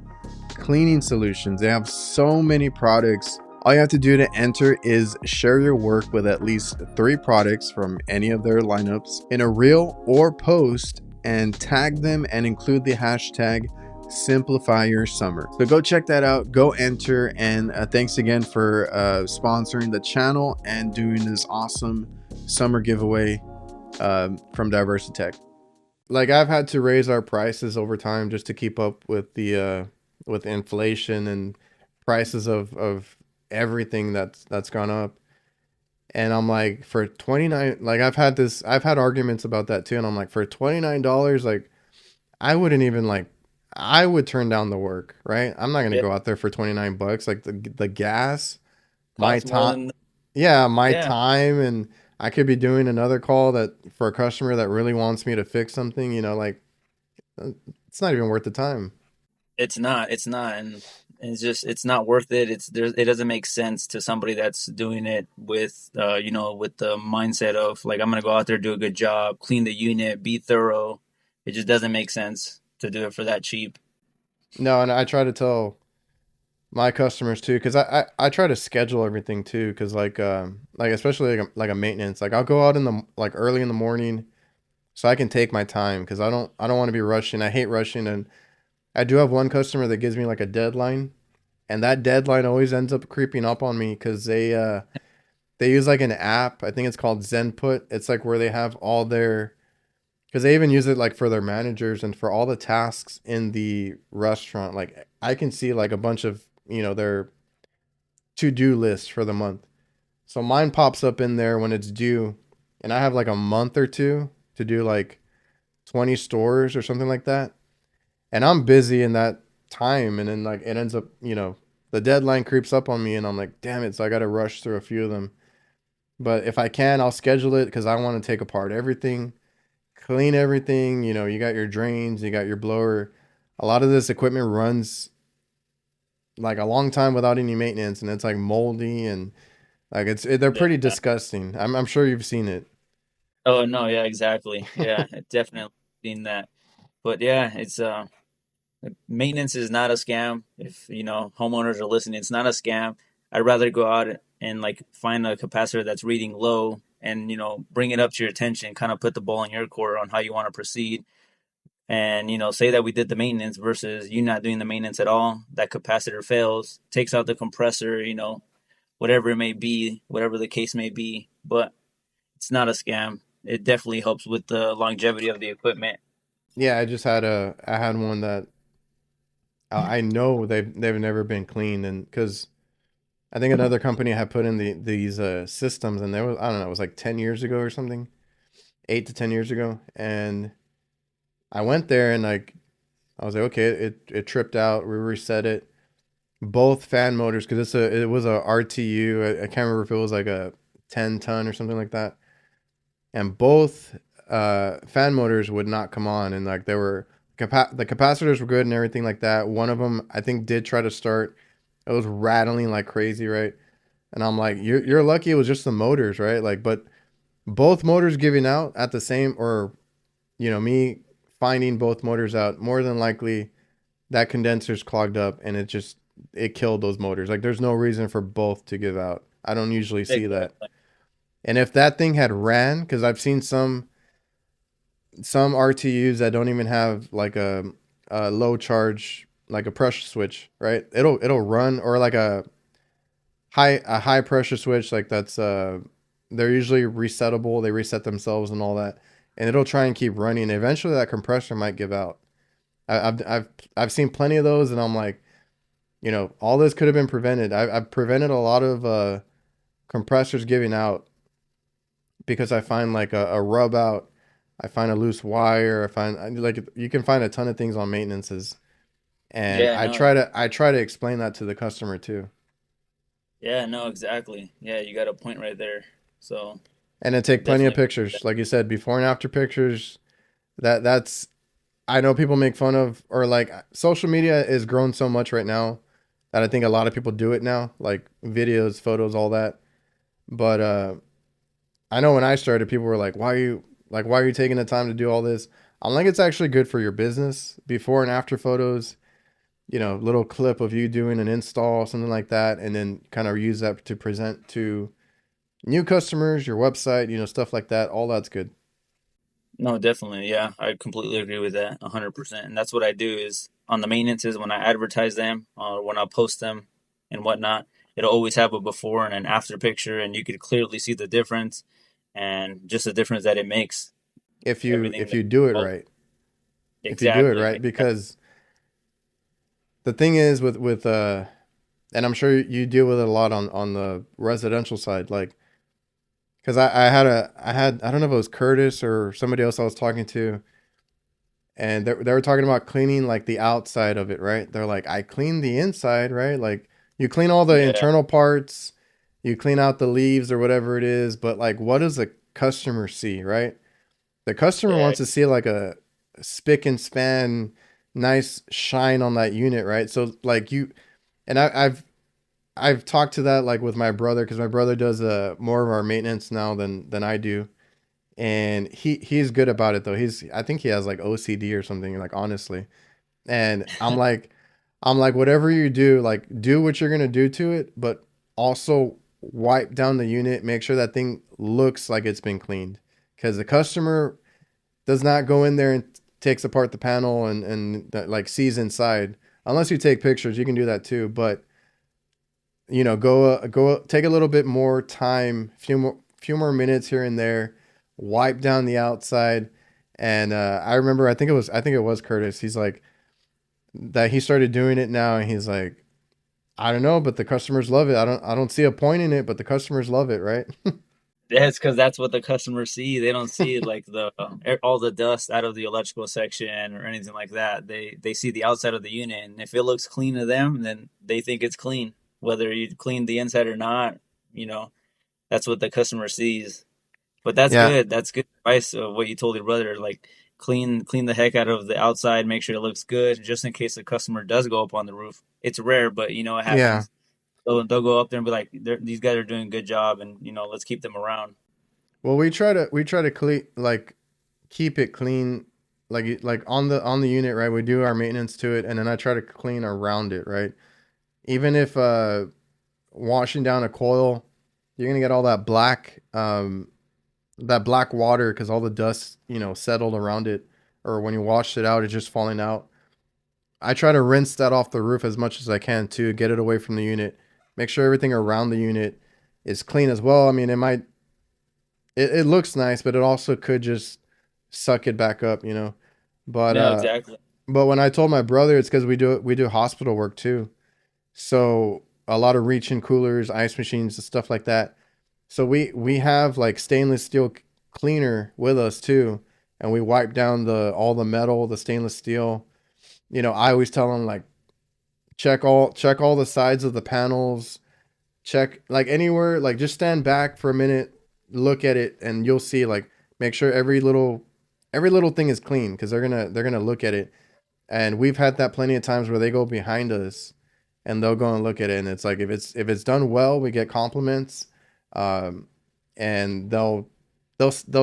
cleaning solutions. They have so many products. All you have to do to enter is share your work with at least 3 products from any of their lineups in a reel or post and tag them and include the hashtag Simplify Your Summer. So go check that out, go enter, and thanks again for sponsoring the channel and doing this awesome summer giveaway from DIVERSITECH. Like I've had to raise our prices over time just to keep up with the with inflation and prices of everything that's gone up. And I'm like, for 29, like I've had arguments about that too, and I'm like, for $29, like I wouldn't even like, I would turn down the work, right? I'm not gonna Yeah, go out there for 29 bucks. Like the gas, my costs more time, than. yeah, my Yeah, time, and I could be doing another call that for a customer that really wants me to fix something. Like it's not even worth the time. it's not. It's not, and it's not worth it. It doesn't make sense to somebody that's doing it with with the mindset of like I'm gonna go out there, do a good job, clean the unit, be thorough. It just doesn't make sense to do it for that cheap. No, and I try to tell my customers too, because I try to schedule everything too, because like especially like a maintenance, like I'll go out in the like early in the morning so I can take my time because I don't want to be rushing. I hate rushing, and I do have one customer that gives me like a deadline, and that deadline always ends up creeping up on me because they use like an app. I think it's called Zenput. It's like where they have all their, because they even use it like for their managers and for all the tasks in the restaurant. Like I can see like a bunch of their to-do list for the month. So mine pops up in there when it's due, and I have like a month or two to do like 20 stores or something like that. And I'm busy in that time, and then like it ends up, the deadline creeps up on me, and I'm like, damn it, so I got to rush through a few of them. But if I can, I'll schedule it because I want to take apart everything, clean everything. You got your drains, you got your blower. A lot of this equipment runs like a long time without any maintenance, and it's like moldy and like they're pretty Yeah. disgusting. I'm sure you've seen it. Oh no, yeah, exactly. Yeah, it definitely seen that. But yeah, it's maintenance is not a scam. If homeowners are listening, it's not a scam. I'd rather go out and like find a capacitor that's reading low and bring it up to your attention, kind of put the ball in your court on how you want to proceed, and say that we did the maintenance versus you not doing the maintenance at all. That capacitor fails, takes out the compressor, whatever it may be, whatever the case may be. But it's not a scam. It definitely helps with the longevity of the equipment. Yeah, I had one that I know they've never been cleaned, and because I think another company had put in these systems, and there was, I don't know, it was like 10 years ago or something, 8 to 10 years ago, and I went there and like I was like, okay, it tripped out. We reset it. Both fan motors, because it was a RTU. I can't remember if it was like a 10 ton or something like that. And both fan motors would not come on, and like they were the capacitors were good and everything like that. One of them I think did try to start. It was rattling like crazy, right? And I'm like, you're lucky it was just the motors, right? Like, but both motors giving out at the same, or me finding both motors out, more than likely that condenser's clogged up, and it killed those motors. Like, there's no reason for both to give out. I don't usually see that. Exactly. And if that thing had ran, because I've seen some RTUs that don't even have like a low charge, like a pressure switch, right? It'll run, or like a high pressure switch, like that's they're usually resettable. They reset themselves and all that, and it'll try and keep running. Eventually, that compressor might give out. I've seen plenty of those, and I'm like, all this could have been prevented. I've prevented a lot of compressors giving out because I find like a rub out, I find a loose wire, like you can find a ton of things on maintenances, and Yeah, I no, try to explain that to the customer too. yeah, no, exactly. Yeah, you got a point right there. So And then take plenty of definitely agree with pictures, like you said, before and after pictures. That's I know people make fun of, or like social media is grown so much right now that I think a lot of people do it now, like videos, photos, all that. But I know when I started, people were like, why are you taking the time to do all this?" I'm like, it's actually good for your business. Before and after photos, little clip of you doing an install, something like that, and then kind of use that to present to new customers, your website, stuff like that. All that's good. No, definitely. Yeah, I completely agree with that 100%. And that's what I do is on the maintenances when I advertise them or when I post them and whatnot, it'll always have a before and an after picture, and you could clearly see the difference and just the difference that it makes. If you Everything if that you do it oh, right. If you do it exactly. right, because the thing is with and I'm sure you deal with it a lot on the residential side, like because I don't know if it was Curtis or somebody else I was talking to, and they were talking about cleaning like the outside of it, right? They're like, I clean the inside, right? Like you clean all the Yeah, internal parts, you clean out the leaves or whatever it is, but like what does the customer see, right? The customer yeah, wants to see like a spick and span, nice shine on that unit, right? So like And I've talked to that like with my brother because my brother does more of our maintenance now than I do, and he's good about it though. I think he has like OCD or something, like honestly. And I'm like whatever you do, like do what you're gonna do to it, but also wipe down the unit, make sure that thing looks like it's been cleaned, because the customer does not go in there and takes apart the panel and like sees inside. Unless you take pictures, you can do that too, but go take a little bit more time, few more minutes here and there, wipe down the outside. And I remember, I think it was Curtis. He's like that he started doing it now, and he's like, I don't know, but the customers love it. I don't see a point in it, but the customers love it, right? That's because that's what the customers see. They don't see like the all the dust out of the electrical section or anything like that. They see the outside of the unit, and if it looks clean to them, then they think it's clean, whether you clean the inside or not. You know, that's what the customer sees. But that's Yeah, good. That's good advice of what you told your brother. Like clean the heck out of the outside, make sure it looks good, just in case the customer does go up on the roof. It's rare, but you know it yeah. happens. So they'll go up there and be like, "These guys are doing a good job, and let's keep them around." Well, we try to clean, like keep it clean, like on the unit, right? We do our maintenance to it, and then I try to clean around it, right? Even if washing down a coil, you're gonna get all that black water because all the dust, settled around it, or when you washed it out, it's just falling out. I try to rinse that off the roof as much as I can to get it away from the unit. Make sure everything around the unit is clean as well. I mean, it looks nice, but it also could just suck it back up. But Yeah, exactly. but when I told my brother, it's because we do hospital work too. So a lot of reach-in coolers, ice machines, and stuff like that. So we have like stainless steel cleaner with us too, and we wipe down all the metal, the stainless steel. I always tell them like check all the sides of the panels, check like anywhere, like just stand back for a minute, look at it, and you'll see like make sure every little thing is clean because they're gonna look at it. And we've had that plenty of times where they go behind us and they'll go and look at it, and it's like if it's done well, we get compliments, um, and they'll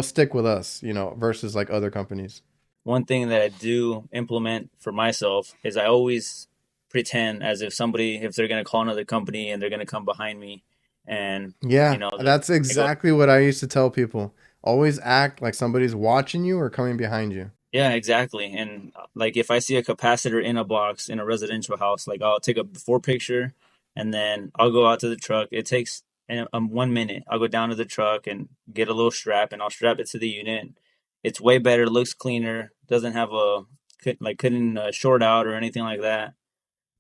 stick with us, versus like other companies. One thing that I do implement for myself is I always pretend as if they're gonna call another company and they're gonna come behind me, and Yeah, they're that's I go, exactly what I used to tell people. Always act like somebody's watching you or coming behind you. yeah, exactly. And like if I see a capacitor in a box in a residential house, like I'll take a before picture and then I'll go out to the truck. It takes 1 minute. I'll go down to the truck and get a little strap and I'll strap it to the unit. It's way better, looks cleaner, doesn't have couldn't short out or anything like that.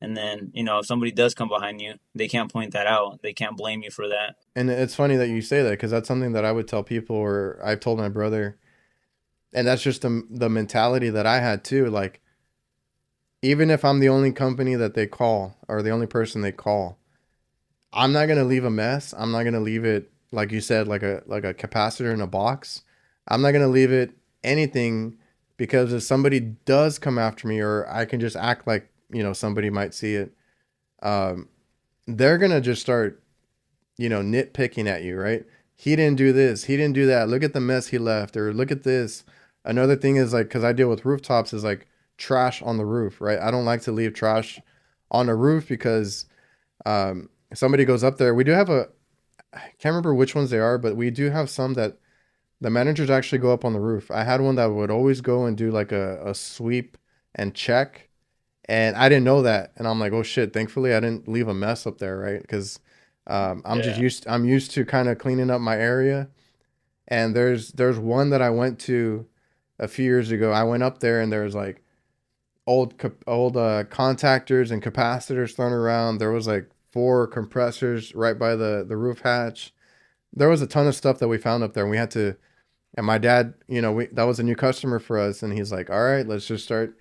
And then, if somebody does come behind you, they can't point that out. They can't blame you for that. And it's funny that you say that because that's something that I would tell people, or I've told my brother, and that's just the mentality that I had too. Like, even if I'm the only company that they call or the only person they call, I'm not gonna leave a mess. I'm not gonna leave it like you said, like a capacitor in a box. I'm not gonna leave it anything because if somebody does come after me, or I can just act like somebody might see it, um, they're gonna just start nitpicking at you, right? He didn't do this. He didn't do that. Look at the mess he left, or look at this. Another thing is like, because I deal with rooftops, is like trash on the roof, right? I don't like to leave trash on the roof because somebody goes up there. We do have I can't remember which ones they are, but we do have some that the managers actually go up on the roof. I had one that would always go and do like a sweep and check, and I didn't know that, and I'm like, oh shit! Thankfully, I didn't leave a mess up there, right? Because Yeah. I'm used to kind of cleaning up my area. And there's one that I went to a few years ago. I went up there and there was like old contactors and capacitors thrown around. There was like four compressors right by the roof hatch. There was a ton of stuff that we found up there, and we had to. And my dad, that was a new customer for us, and he's like, "All right, let's just start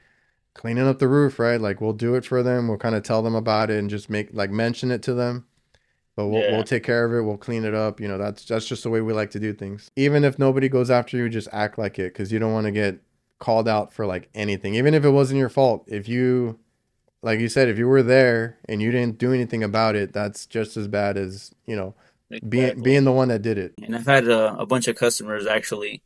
cleaning up the roof, right? Like we'll do it for them. We'll kind of tell them about it and just make like mention it to them, but we'll Yeah. take care of it. We'll clean it up. That's just the way we like to do things. Even if nobody goes after you, just act like it because you don't want to get called out for like anything, even if it wasn't your fault. If you like you said, if you were there and you didn't do anything about it, that's just as bad as, being Exactly. the one that did it. And I've had a bunch of customers actually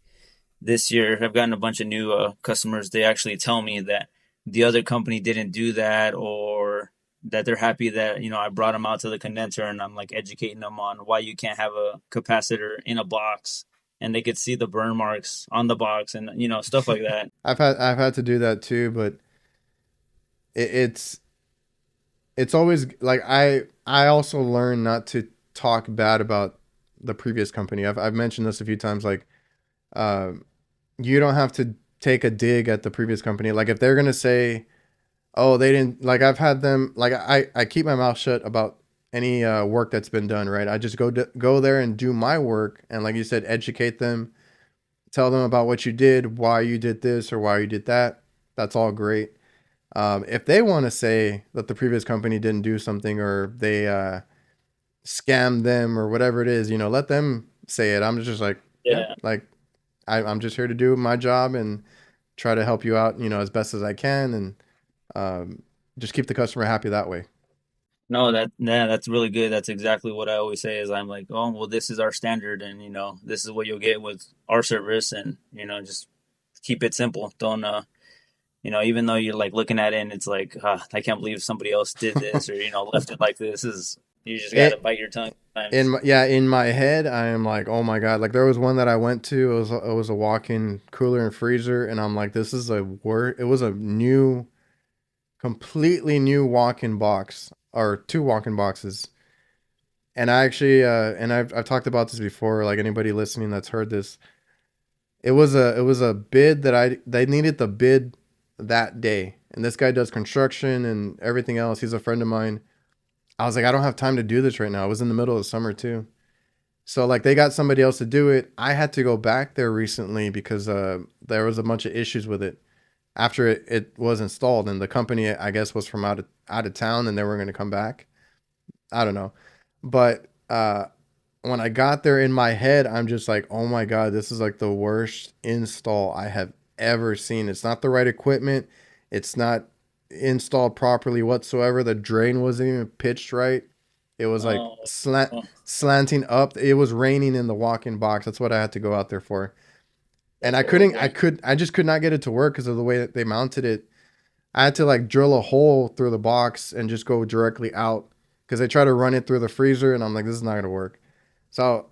this year. I've gotten a bunch of new customers. They actually tell me that the other company didn't do that, or that they're happy that I brought them out to the condenser, and I'm like educating them on why you can't have a capacitor in a box, and they could see the burn marks on the box, and stuff like that. I've had to do that too, but it, it's always like I also learned not to talk bad about the previous company. I've mentioned this a few times. Like, uh, you don't have to take a dig at the previous company. Like, if they're gonna say, "Oh, they didn't," like I've had them. Like, I keep my mouth shut about any work that's been done. Right, I just go there and do my work, and like you said, educate them, tell them about what you did, why you did this or why you did that. That's all great. If they want to say that the previous company didn't do something, or they scammed them or whatever it is, let them say it. I'm just like, yeah, Yeah. like I'm just here to do my job and try to help you out, as best as I can, and just keep the customer happy that way. No, that's really good. That's exactly what I always say is I'm like, oh, well, this is our standard, and this is what you'll get with our service, and just keep it simple. Don't even though you're like looking at it and it's like, I can't believe somebody else did this, or left it like this. Is You just got to It bite your tongue in sometimes. my, yeah, in my head, I am like, oh my god. Like, there was one that I went to. It was a walk-in cooler and freezer, and I'm like, this is a word. It was a completely new walk-in box, or two walk-in boxes. And I actually, and I've talked about this before. Like, anybody listening that's heard this, it was a bid that they needed the bid that day. And this guy does construction and everything else. He's a friend of mine. I was like, I don't have time to do this right now. It was in the middle of the summer too. So like, they got somebody else to do it. I had to go back there recently because there was a bunch of issues with it after it was installed, and the company, I guess, was from out of town, and they were going to come back. I don't know, but when I got there, in my head, I'm just like, oh my god, this is like the worst install I have ever seen. It's not the right equipment. It's not installed properly whatsoever. The drain wasn't even pitched right. It was like Oh, slanting up. It was raining in the walk-in box. That's what I had to go out there for. And that's horrible. I just could not get it to work because of the way that they mounted it. I had to like drill a hole through the box and just go directly out because they try to run it through the freezer, and I'm like, this is not gonna work. So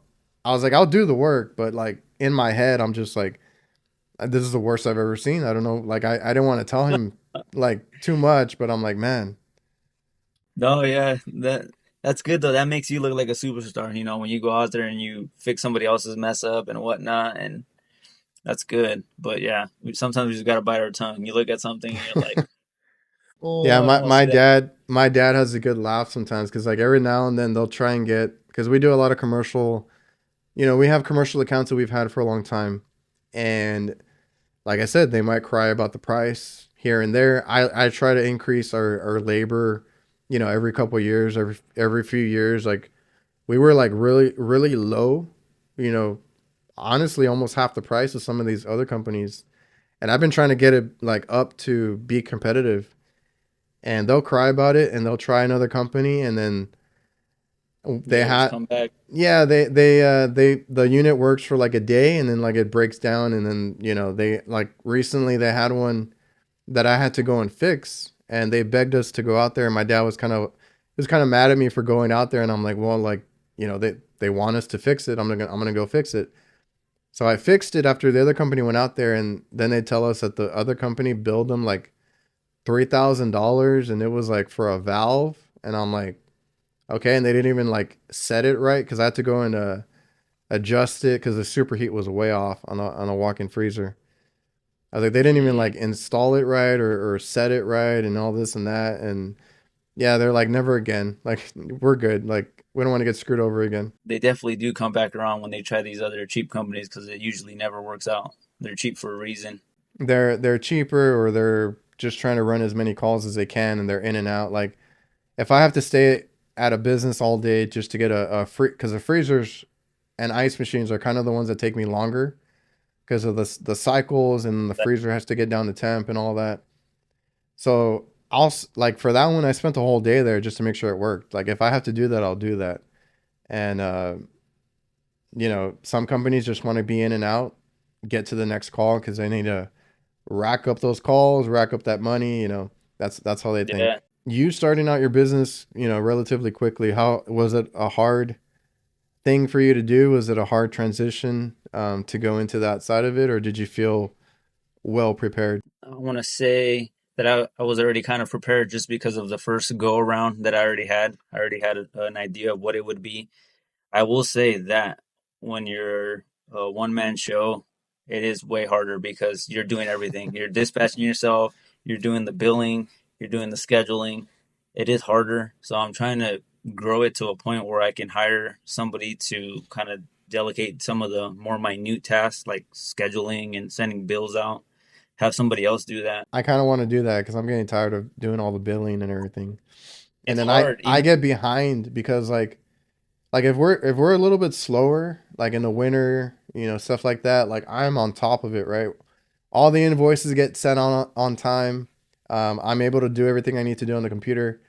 I was like, I'll do the work, but like, in my head, I'm just like, this is the worst I've ever seen. I don't know. Like, I didn't want to tell him like too much, but I'm like, man, No, yeah, that's good though. That makes you look like a superstar, when you go out there and you fix somebody else's mess up and whatnot, and that's good. But yeah, sometimes we just gotta bite our tongue. You look at something and you're like, oh, yeah, I don't my want to see that. my dad has a good laugh sometimes because like every now and then they'll try and get, because we do a lot of commercial. We have commercial accounts that we've had for a long time, and like I said, they might cry about the price here and there. I try to increase our labor, every couple of years, every few years. Like, we were like really really low, you know, honestly almost half the price of some of these other companies. And I've been trying to get it like up to be competitive. And they'll cry about it and they'll try another company, and then they They always had come back. yeah, the unit works for like a day, and then like it breaks down, and then they like recently they had one that I had to go and fix, and they begged us to go out there, and my dad was kind of mad at me for going out there, and I'm like, well, like, they want us to fix it. I'm gonna go fix it. So I fixed it after the other company went out there, and then they tell us that the other company billed them like $3,000, and it was like for a valve, and I'm like, okay, and they didn't even like set it right because I had to go and adjust it because the superheat was way off on a walk-in freezer. I was like, they didn't even Mm. like install it right, or set it right, and all this and that. And yeah, they're like, never again. Like, we're good. Like, we don't want to get screwed over again. They definitely do come back around when they try these other cheap companies because it usually never works out. They're cheap for a reason. They're cheaper, or they're just trying to run as many calls as they can, and they're in and out. Like, if I have to stay at a business all day just to get a free, because the freezers and ice machines are kind of the ones that take me longer because of the cycles, and the freezer has to get down to temp and all that. So like for that one, I spent the whole day there just to make sure it worked. Like if I have to do that, I'll do that. And some companies just want to be in and out, get to the next call because they need to rack up those calls, rack up that money. That's how they think. Yeah. You starting out your business, relatively quickly. How was it a hard thing for you to do? Was it a hard transition to go into that side of it, or did you feel well prepared? I want to say that I was already kind of prepared just because of the first go around that I already had. I already had an idea of what it would be. I will say that when you're a one man show, it is way harder because you're doing everything. You're dispatching yourself, you're doing the billing, you're doing the scheduling. It is harder. So I'm trying to grow it to a point where I can hire somebody to kind of delegate some of the more minute tasks like scheduling and sending bills out. Have somebody else do that. I kind of want to do that because I'm getting tired of doing all the billing and everything. And It's then I hard, I even. get behind because like if we're a little bit slower, like in the winter, stuff like that, like I'm on top of it, right? All the invoices get sent on time. I'm able to do everything I need to do on the computer.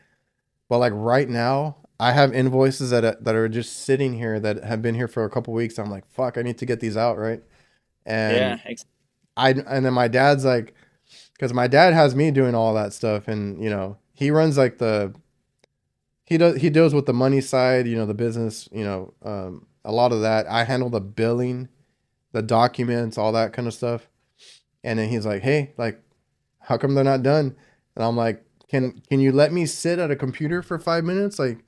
But like right now, I have invoices that are just sitting here that have been here for a couple weeks. I'm like, fuck, I need to get these out, right? And Yeah, and then my dad's like, because my dad has me doing all that stuff, and he runs like he deals with the money side, the business, a lot of that. I handle the billing, the documents, all that kind of stuff. And then he's like, hey, like, how come they're not done? And I'm like, can you let me sit at a computer for 5 minutes? Like,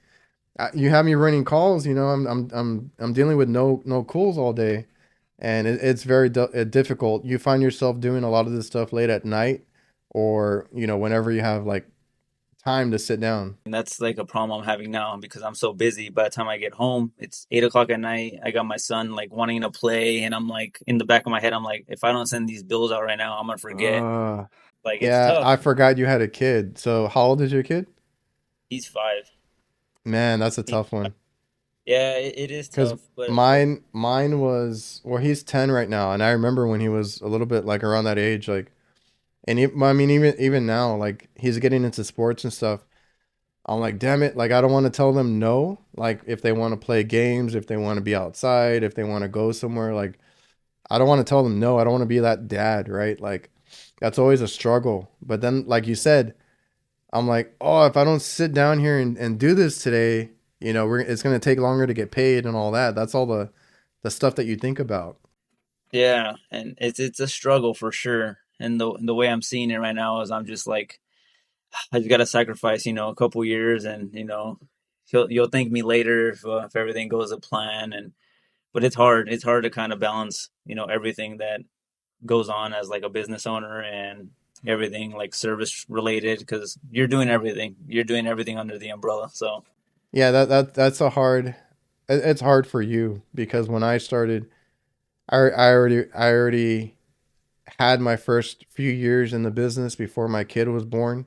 you have me running calls. I'm dealing with no calls all day, and it's very difficult. You find yourself doing a lot of this stuff late at night, or whenever you have like time to sit down. and that's like a problem I'm having now because I'm so busy. By the time I get home, it's 8 o'clock at night. I got my son like wanting to play, and I'm like in the back of my head, I'm like, if I don't send these bills out right now, I'm gonna forget. Uh, Like it's yeah, tough. I forgot you had a kid. So how old is your kid? He's 5. Man, that's a He- tough one. yeah, it is Because tough, but mine was, well, he's 10 right now, and I remember when he was a little bit like around that age, like, and I mean, even now, like he's getting into sports and stuff. I'm like, damn it, like I don't want to tell them no. Like if they want to play games, if they want to be outside, if they want to go somewhere, like I don't want to tell them no. I don't want to be that dad, right? Like that's always a struggle. But then, like you said, I'm like, oh, if I don't sit down here and do this today, it's gonna take longer to get paid and all that. That's all the stuff that you think about. yeah, and it's a struggle for sure. And the way I'm seeing it right now is I'm just like I just gotta sacrifice, a couple years, and you'll thank me later if everything goes to plan. And but it's hard. It's hard to kind of balance, everything that goes on as like a business owner and everything like service related because you're doing everything. You're doing everything under the umbrella. So Yeah, that's a hard. It's hard for you because when I started, I already had my first few years in the business before my kid was born.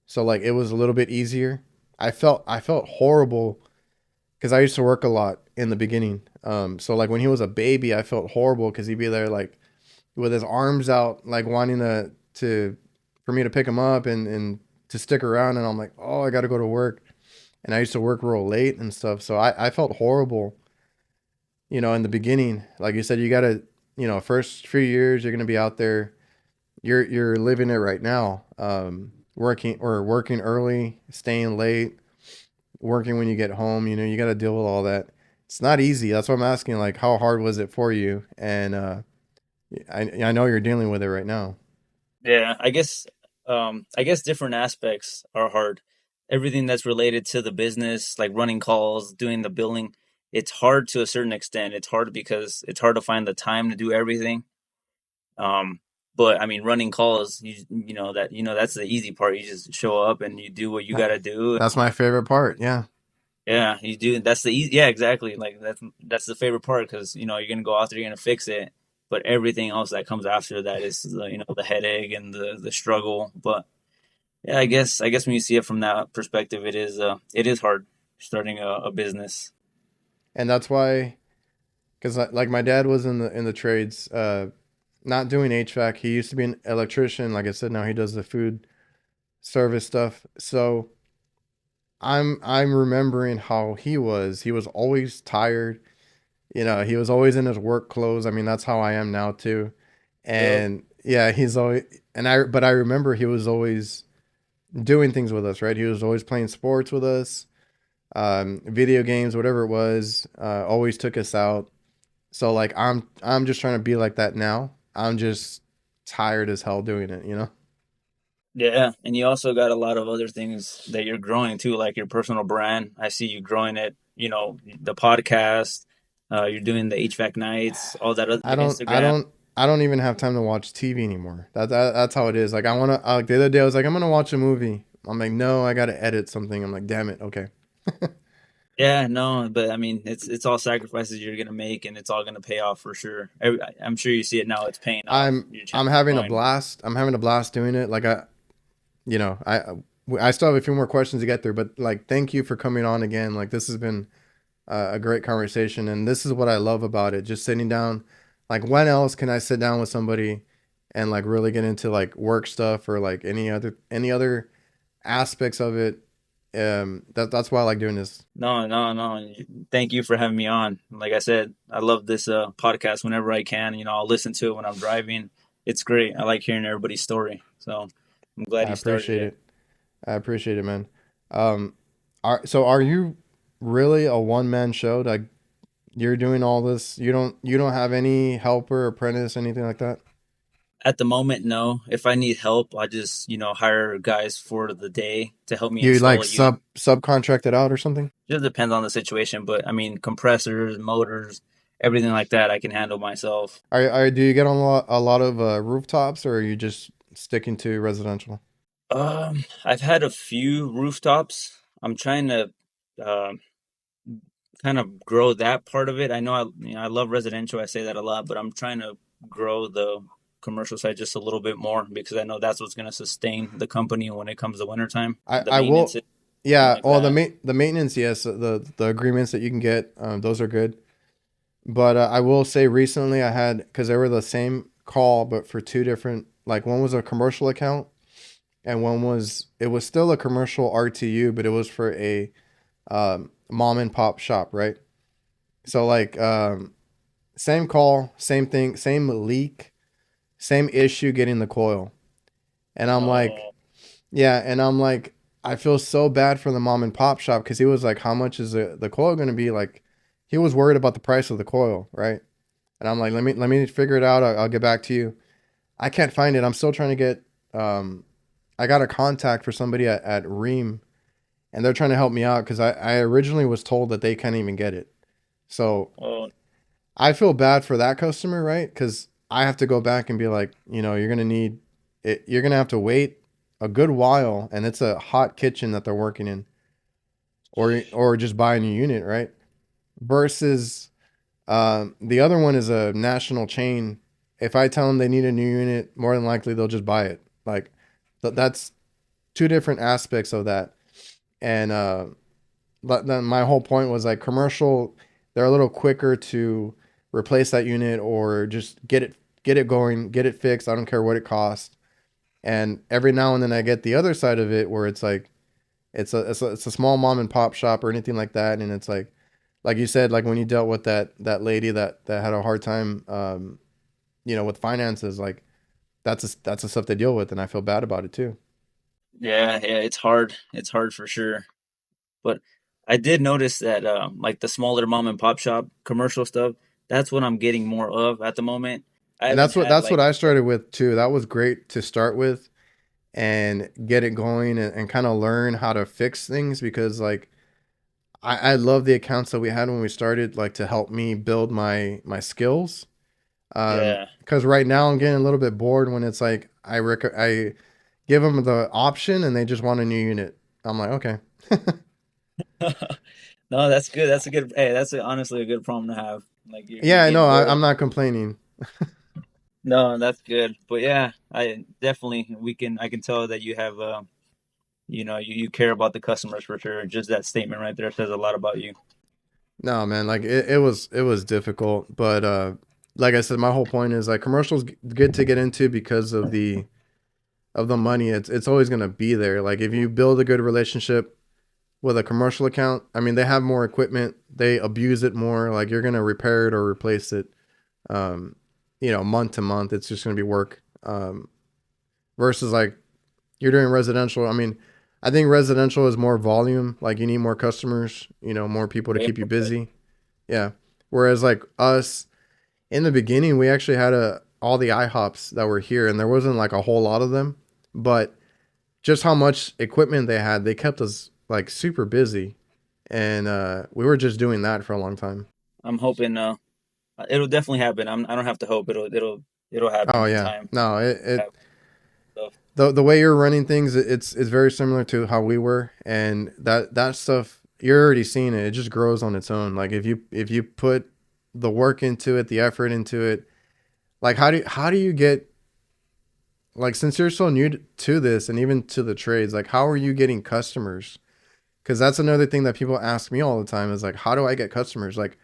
So like it was a little bit easier. I felt horrible because I used to work a lot in the beginning. So like when he was a baby, I felt horrible because he'd be there like with his arms out, like wanting to for me to pick him up and to stick around, and I'm like, oh, I got to go to work, and I used to work real late and stuff, so I felt horrible, in the beginning. Like you said, you got to, first few years you're gonna be out there, you're living it right now, working early, staying late, working when you get home. You got to deal with all that. It's not easy. That's why I'm asking, like, how hard was it for you? And I know you're dealing with it right now. yeah, I guess different aspects are hard. Everything that's related to the business, like running calls, doing the billing, it's hard to a certain extent. It's hard because it's hard to find the time to do everything. Um, but I mean, running calls, that's the easy part. You just show up and you do what you got to do. That's my favorite part. Yeah. Yeah, you do. That's the easy. Yeah, exactly. Like that's the favorite part because you're gonna go out there, you're gonna fix it, but everything else that comes after that is the headache and the struggle. But yeah, I guess when you see it from that perspective, it is hard starting a business. And that's why, because like my dad was in the trades, not doing HVAC. He used to be an electrician. Like I said, now he does the food service stuff. So I'm remembering how he was. He was always tired. He was always in his work clothes. I mean, that's how I am now too. Yep. And yeah, he's always but I remember he was always doing things with us, right? He was always playing sports with us, video games, whatever it was. Always took us out. So like I'm just trying to be like that now. I'm just tired as hell doing it. Yeah, and you also got a lot of other things that you're growing too, like your personal brand. I see you growing it, the podcast, you're doing the HVAC nights, all that, I the don't I Instagram. don't I don't even have time to watch TV anymore. That's how it is. Like I want to the other day I was like I'm going to watch a movie. I'm like no, I got to edit something. I'm like damn it. Okay. Yeah, no, but I mean, it's all sacrifices you're gonna make, and it's all gonna pay off for sure. I'm sure you see it now; it's paying off. Your I'm channel's having a growing. blast. I'm having a blast doing it. Like I still have a few more questions to get through, but like thank you for coming on again. Like this has been a great conversation, and this is what I love about it. Just sitting down. Like when else can I sit down with somebody and like really get into like work stuff or like any other aspects of it? That's why I like doing this. No, no, no. Thank you for having me on. Like I said, I love this podcast whenever I can. I'll listen to it when I'm driving. It's great. I like hearing everybody's story. So I'm glad I you started appreciate it. it. I appreciate it, man. Um, are you really a one man show? Like you're doing all this. You don't have any helper, apprentice, anything like that. At the moment, no. If I need help, I just, hire guys for the day to help me You install like a unit. subcontract it out or something? Just depends on the situation, but I mean, compressors, motors, everything like that, I can handle myself. Do you get on a lot of rooftops, or are you just sticking to residential? I've had a few rooftops. I'm trying to um kind of grow that part of it. I know I love residential. I say that a lot, but I'm trying to grow the commercial side just a little bit more because I know that's what's going to sustain the company when it comes to wintertime. The I maintenance, will. everything Yeah. like Well, that. the maintenance, yes. The agreements that you can get, those are good. But I will say recently I had because they were the same call, but for two different. Like one was a commercial account, and one was it was still a commercial RTU, but it was for a mom and pop shop, right? So like same call, same thing, same leak, same issue getting the coil. And I'm like, Oh, yeah, and I'm like, I feel so bad for the mom and pop shop because he was like, how much is the coil going to be? Like, he was worried about the price of the coil, right? And I'm like, let me figure it out. I'll get back to you. I can't find it. I'm still trying to get. I got a contact for somebody at Ream, and they're trying to help me out because I originally was told that they can't even get it. So oh, I feel bad for that customer, right? Because I have to go back and be like, you're gonna need it. You're gonna have to wait a good while, and it's a hot kitchen that they're working in, or just buy a new unit, right? Versus the other one is a national chain. If I tell them they need a new unit, more than likely they'll just buy it. Like that's two different aspects of that. And but then my whole point was like commercial, they're a little quicker to replace that unit or just get it going, get it fixed. I don't care what it costs. And every now and then I get the other side of it where it's like it's a small mom and pop shop or anything like that, and it's like you said, like when you dealt with that lady that had a hard time, with finances, like that's the stuff they deal with, and I feel bad about it too. yeah, yeah. It's hard. It's hard for sure. But I did notice that, like the smaller mom and pop shop commercial stuff, that's what I'm getting more of at the moment. I And haven't had that's what like, I started with too. That was great to start with and get it going and kind of learn how to fix things because like I love the accounts that we had when we started, like to help me build my skills. yeah. Because right now I'm getting a little bit bored when it's like I give them the option and they just want a new unit. I'm like, okay. No, that's good. That's a good. Hey, that's honestly a good problem to have. Like you're Yeah, no, getting bored. I'm not complaining. No, that's good. But yeah, I definitely I can tell that you have you care about the customers for sure. Just that statement right there says a lot about you. No, man, like it was difficult, but like I said, my whole point is like commercials good to get into because of of the money, it's always gonna be there. Like if you build a good relationship with a commercial account, I mean, they have more equipment, they abuse it more. Like you're gonna repair it or replace it, um, month to month. It's just gonna be work. Versus like you're doing residential. I mean, I think residential is more volume. Like you need more customers, more people to Way keep you more busy. Yeah. Whereas like us in the beginning, we actually had all the IHOPs that were here, and there wasn't like a whole lot of them, but just how much equipment they had, they kept us like super busy, and we were just doing that for a long time. I'm hoping it'll definitely happen. I don't have to hope it'll happen Oh in yeah, time. no, Have stuff. the way you're running things, it's very similar to how we were, and that stuff you're already seeing it. It just grows on its own. Like if you put the work into it, the effort into it, like how do you get, like, since you're so new to this and even to the trades, like how are you getting customers? Because that's another thing that people ask me all the time is like, how do I get customers? Like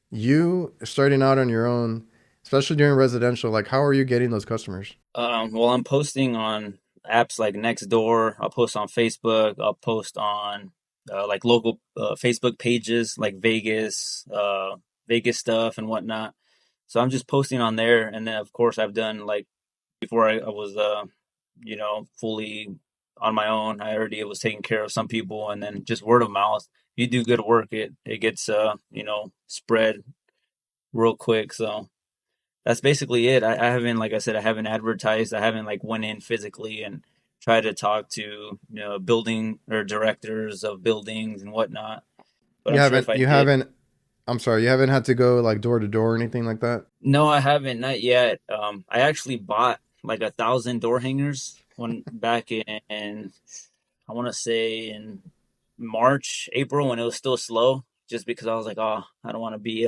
you starting out on your own, especially during residential, like how are you getting those customers? Well, I'm posting on apps like Nextdoor. I'll post on Facebook. I'll post on like local Facebook pages like Vegas stuff and whatnot. So I'm just posting on there, and then of course I've done like before I was fully on my own. I already was taking care of some people, and then just word of mouth. You do good work, it gets spread real quick. So that's basically it. I haven't, like I said, I haven't advertised. I haven't like went in physically and tried to talk to building or directors of buildings and whatnot. But You I'm sure if haven't I you did, haven't I'm sorry, you haven't had to go like door to door or anything like that? no, I haven't, not yet. I actually bought like 1,000 door hangers when back in I want to say in March, April when it was still slow, just because I was like, oh, I don't want to be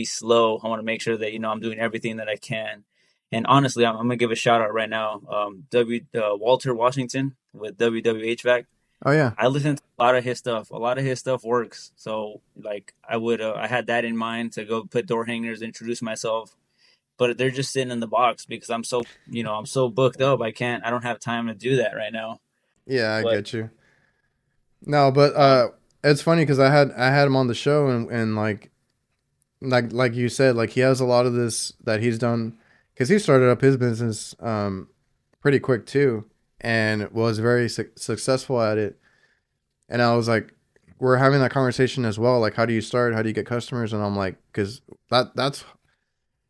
slow. I want to make sure that I'm doing everything that I can. And honestly, I'm gonna give a shout out right now. W Walter Washington with WWHVAC. Oh yeah. I listen to a lot of his stuff. A lot of his stuff works. So like I had that in mind to go put door hangers, introduce myself, but they're just sitting in the box because I'm so booked up. I don't have time to do that right now. Yeah, I But get you. No, but um, it's funny because I had him on the show, and like you said, like he has a lot of this that he's done because he started up his business pretty quick too, and was very successful at it. And I was like, we're having that conversation as well. Like, how do you start? How do you get customers? And I'm like, because that's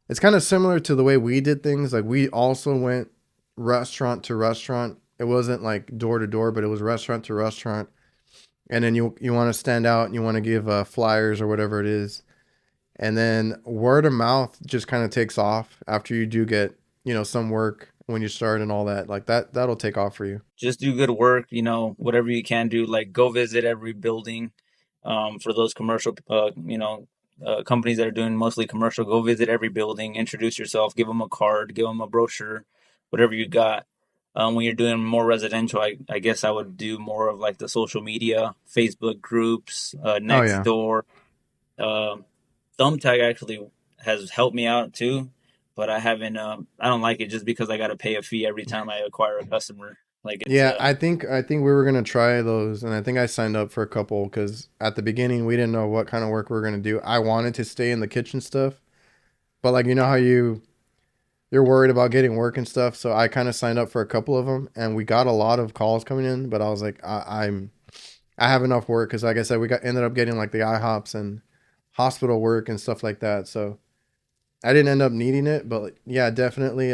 it's kind of similar to the way we did things. Like we also went restaurant to restaurant. It wasn't like door to door, but it was restaurant to restaurant. And then you want to stand out and you want to give flyers or whatever it is. And then word of mouth just kind of takes off after you do get, some work when you start and all that. Like that'll take off for you. just do good work, whatever you can do. Like go visit every building. For those commercial, companies that are doing mostly commercial, go visit every building, introduce yourself, give them a card, give them a brochure, whatever you got. When you're doing more residential, I guess I would do more of like the social media, Facebook groups, Oh yeah. Nextdoor. Uh, Thumbtack actually has helped me out too, but I haven't. I don't like it just because I got to pay a fee every time I acquire a customer. Like it's Yeah, I think we were gonna try those, and I think I signed up for a couple because at the beginning we didn't know what kind of work we were gonna do. I wanted to stay in the kitchen stuff, but like how you're worried about getting work and stuff, so I kind of signed up for a couple of them, and we got a lot of calls coming in. But I was like, I have enough work because, like I said, we got ended up getting like the IHOPs and hospital work and stuff like that. So I didn't end up needing it, but yeah, definitely.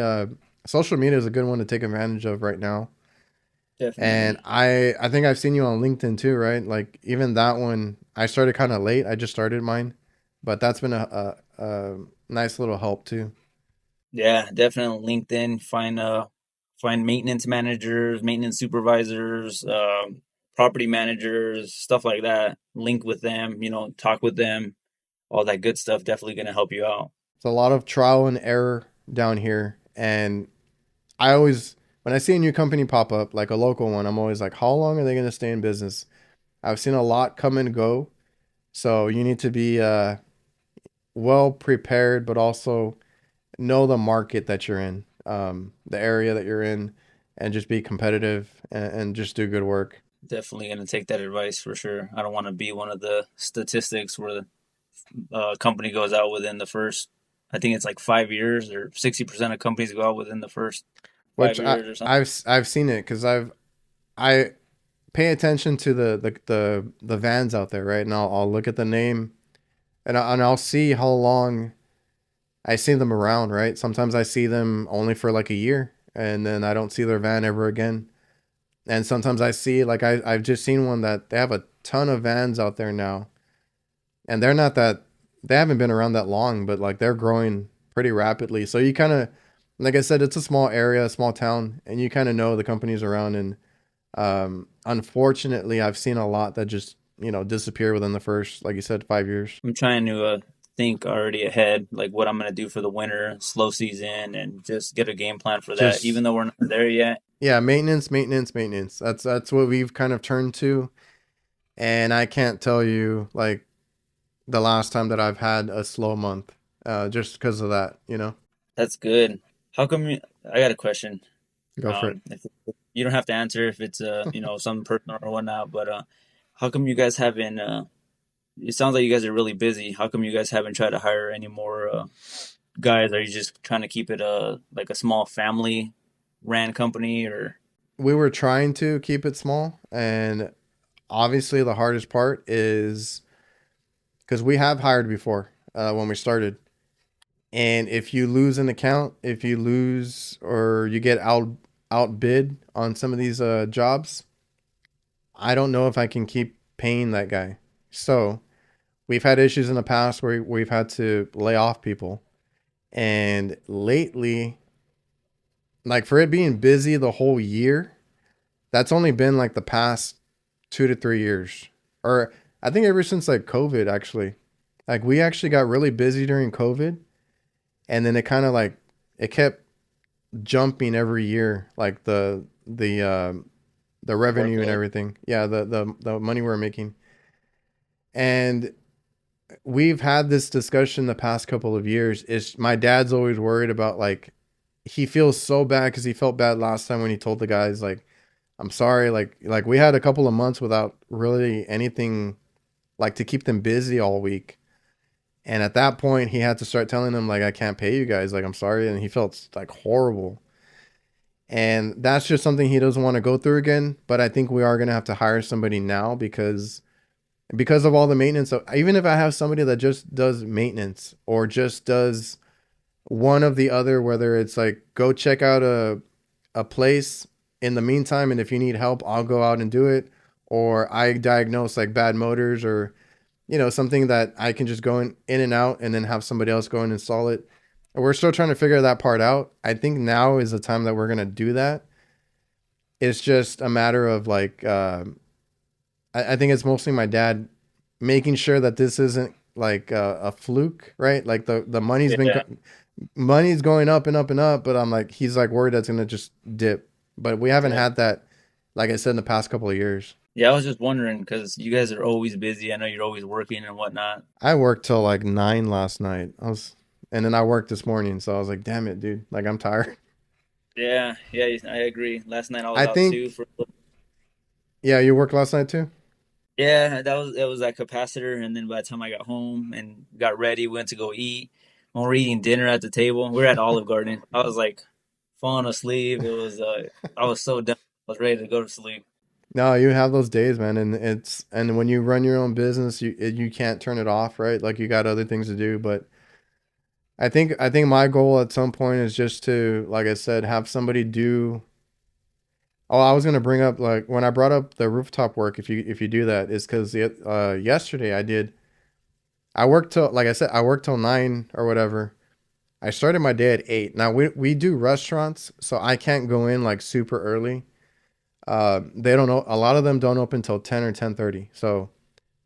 Social media is a good one to take advantage of right now. And definitely. I think I've seen you on LinkedIn too, right? Like even that one, I started kind of late. I just started mine, but that's been a nice little help too. Yeah, definitely LinkedIn. Find maintenance managers, maintenance supervisors, property managers, stuff like that. Link with them, talk with them. All that good stuff definitely going to help you out. It's a lot of trial and error down here, and I always when I see a new company pop up, like a local one, I'm always like, how long are they going to stay in business? I've seen a lot come and go, so you need to be well prepared, but also know the market that you're in, the area that you're in, and just be competitive and just do good work. Definitely gonna take that advice for sure. I don't want to be one of the statistics where the company goes out within the first. I think it's like 5 years, or 60% of companies go out within the first five Which years or something. I've seen it because I pay attention to the vans out there, right? And I'll look at the name and I'll see how long I see them around, right? Sometimes I see them only for like a year and then I don't see their van ever again. And sometimes I see like I've just seen one that they have a ton of vans out there now. And they're not that they haven't been around that long, but like they're growing pretty rapidly. So you kind of like I said, it's a small area, a small town, and you kind of know the companies around. And unfortunately, I've seen a lot that just disappear within the first, like you said, 5 years. I'm trying to think already ahead, like what I'm gonna do for the winter, slow season, and just get a game plan for that. Just Even though we're not there yet. yeah, maintenance, maintenance, maintenance. That's what we've kind of turned to. And I can't tell you like the last time that I've had a slow month, just because of that. That's good. How come I got a question. Go for it. If, you don't have to answer if it's something personal or whatnot, but how come you guys haven't? It sounds like you guys are really busy. How come you guys haven't tried to hire any more guys? Are you just trying to keep it like a small family ran company, or? We were trying to keep it small, and obviously the hardest part is because we have hired before when we started. And if you lose an account, if you lose or you get outbid on some of these jobs, I don't know if I can keep paying that guy. So we've had issues in the past where we've had to lay off people. And lately, like for it being busy the whole year, that's only been like the past 2 to 3 years. Or I think ever since like COVID, actually. Like we actually got really busy during COVID. And then it kind of like it kept jumping every year, like the revenue and Workload? everything. Yeah, the money we're making. And we've had this discussion the past couple of years. Is my dad's always worried about like he feels so bad because he felt bad last time when he told the guys like I'm sorry, like we had a couple of months without really anything like to keep them busy all week. And at that point, he had to start telling them like I can't pay you guys, like I'm sorry, and he felt like horrible. And that's just something he doesn't want to go through again. But I think we are gonna have to hire somebody now because of all the maintenance. So even if I have somebody that just does maintenance or just does one of the other, whether it's like go check out a place in the meantime, and if you need help, I'll go out and do it, or I diagnose like bad motors or something that I can just go in and out and then have somebody else go and install it. We're still trying to figure that part out. I think now is the time that we're going to do that. It's just a matter of like, I think it's mostly my dad making sure that this isn't like a fluke, right? Like the Yeah. money's going up and up and up, but I'm like, he's like worried that's going to just dip. But we haven't Yeah. had that, like I said, in the past couple of years. Yeah, I was just wondering because you guys are always busy. I know you're always working and whatnot. I worked till like 9 last night. And then I worked this morning, so I was like, damn it, dude. Like I'm tired. Yeah, yeah, I agree. Last night I was I out too think, for. yeah, you worked last night too? Yeah, that was that capacitor, and then by the time I got home and got ready, went to go eat. When we're eating dinner at the table, we're at Olive Garden. I was like falling asleep. It was I was so done. I was ready to go to sleep. No, you have those days, man, and when you run your own business, you can't turn it off, right? Like you got other things to do, but I think my goal at some point is just to, like I said, have somebody do. Oh, I was gonna bring up like when I brought up the rooftop work. If you do that, is because yesterday I did. I worked till like I said, I worked till 9 or whatever. I started my day at 8. Now we do restaurants, so I can't go in like super early. They don't know. A lot of them don't open till 10 or 10:30. So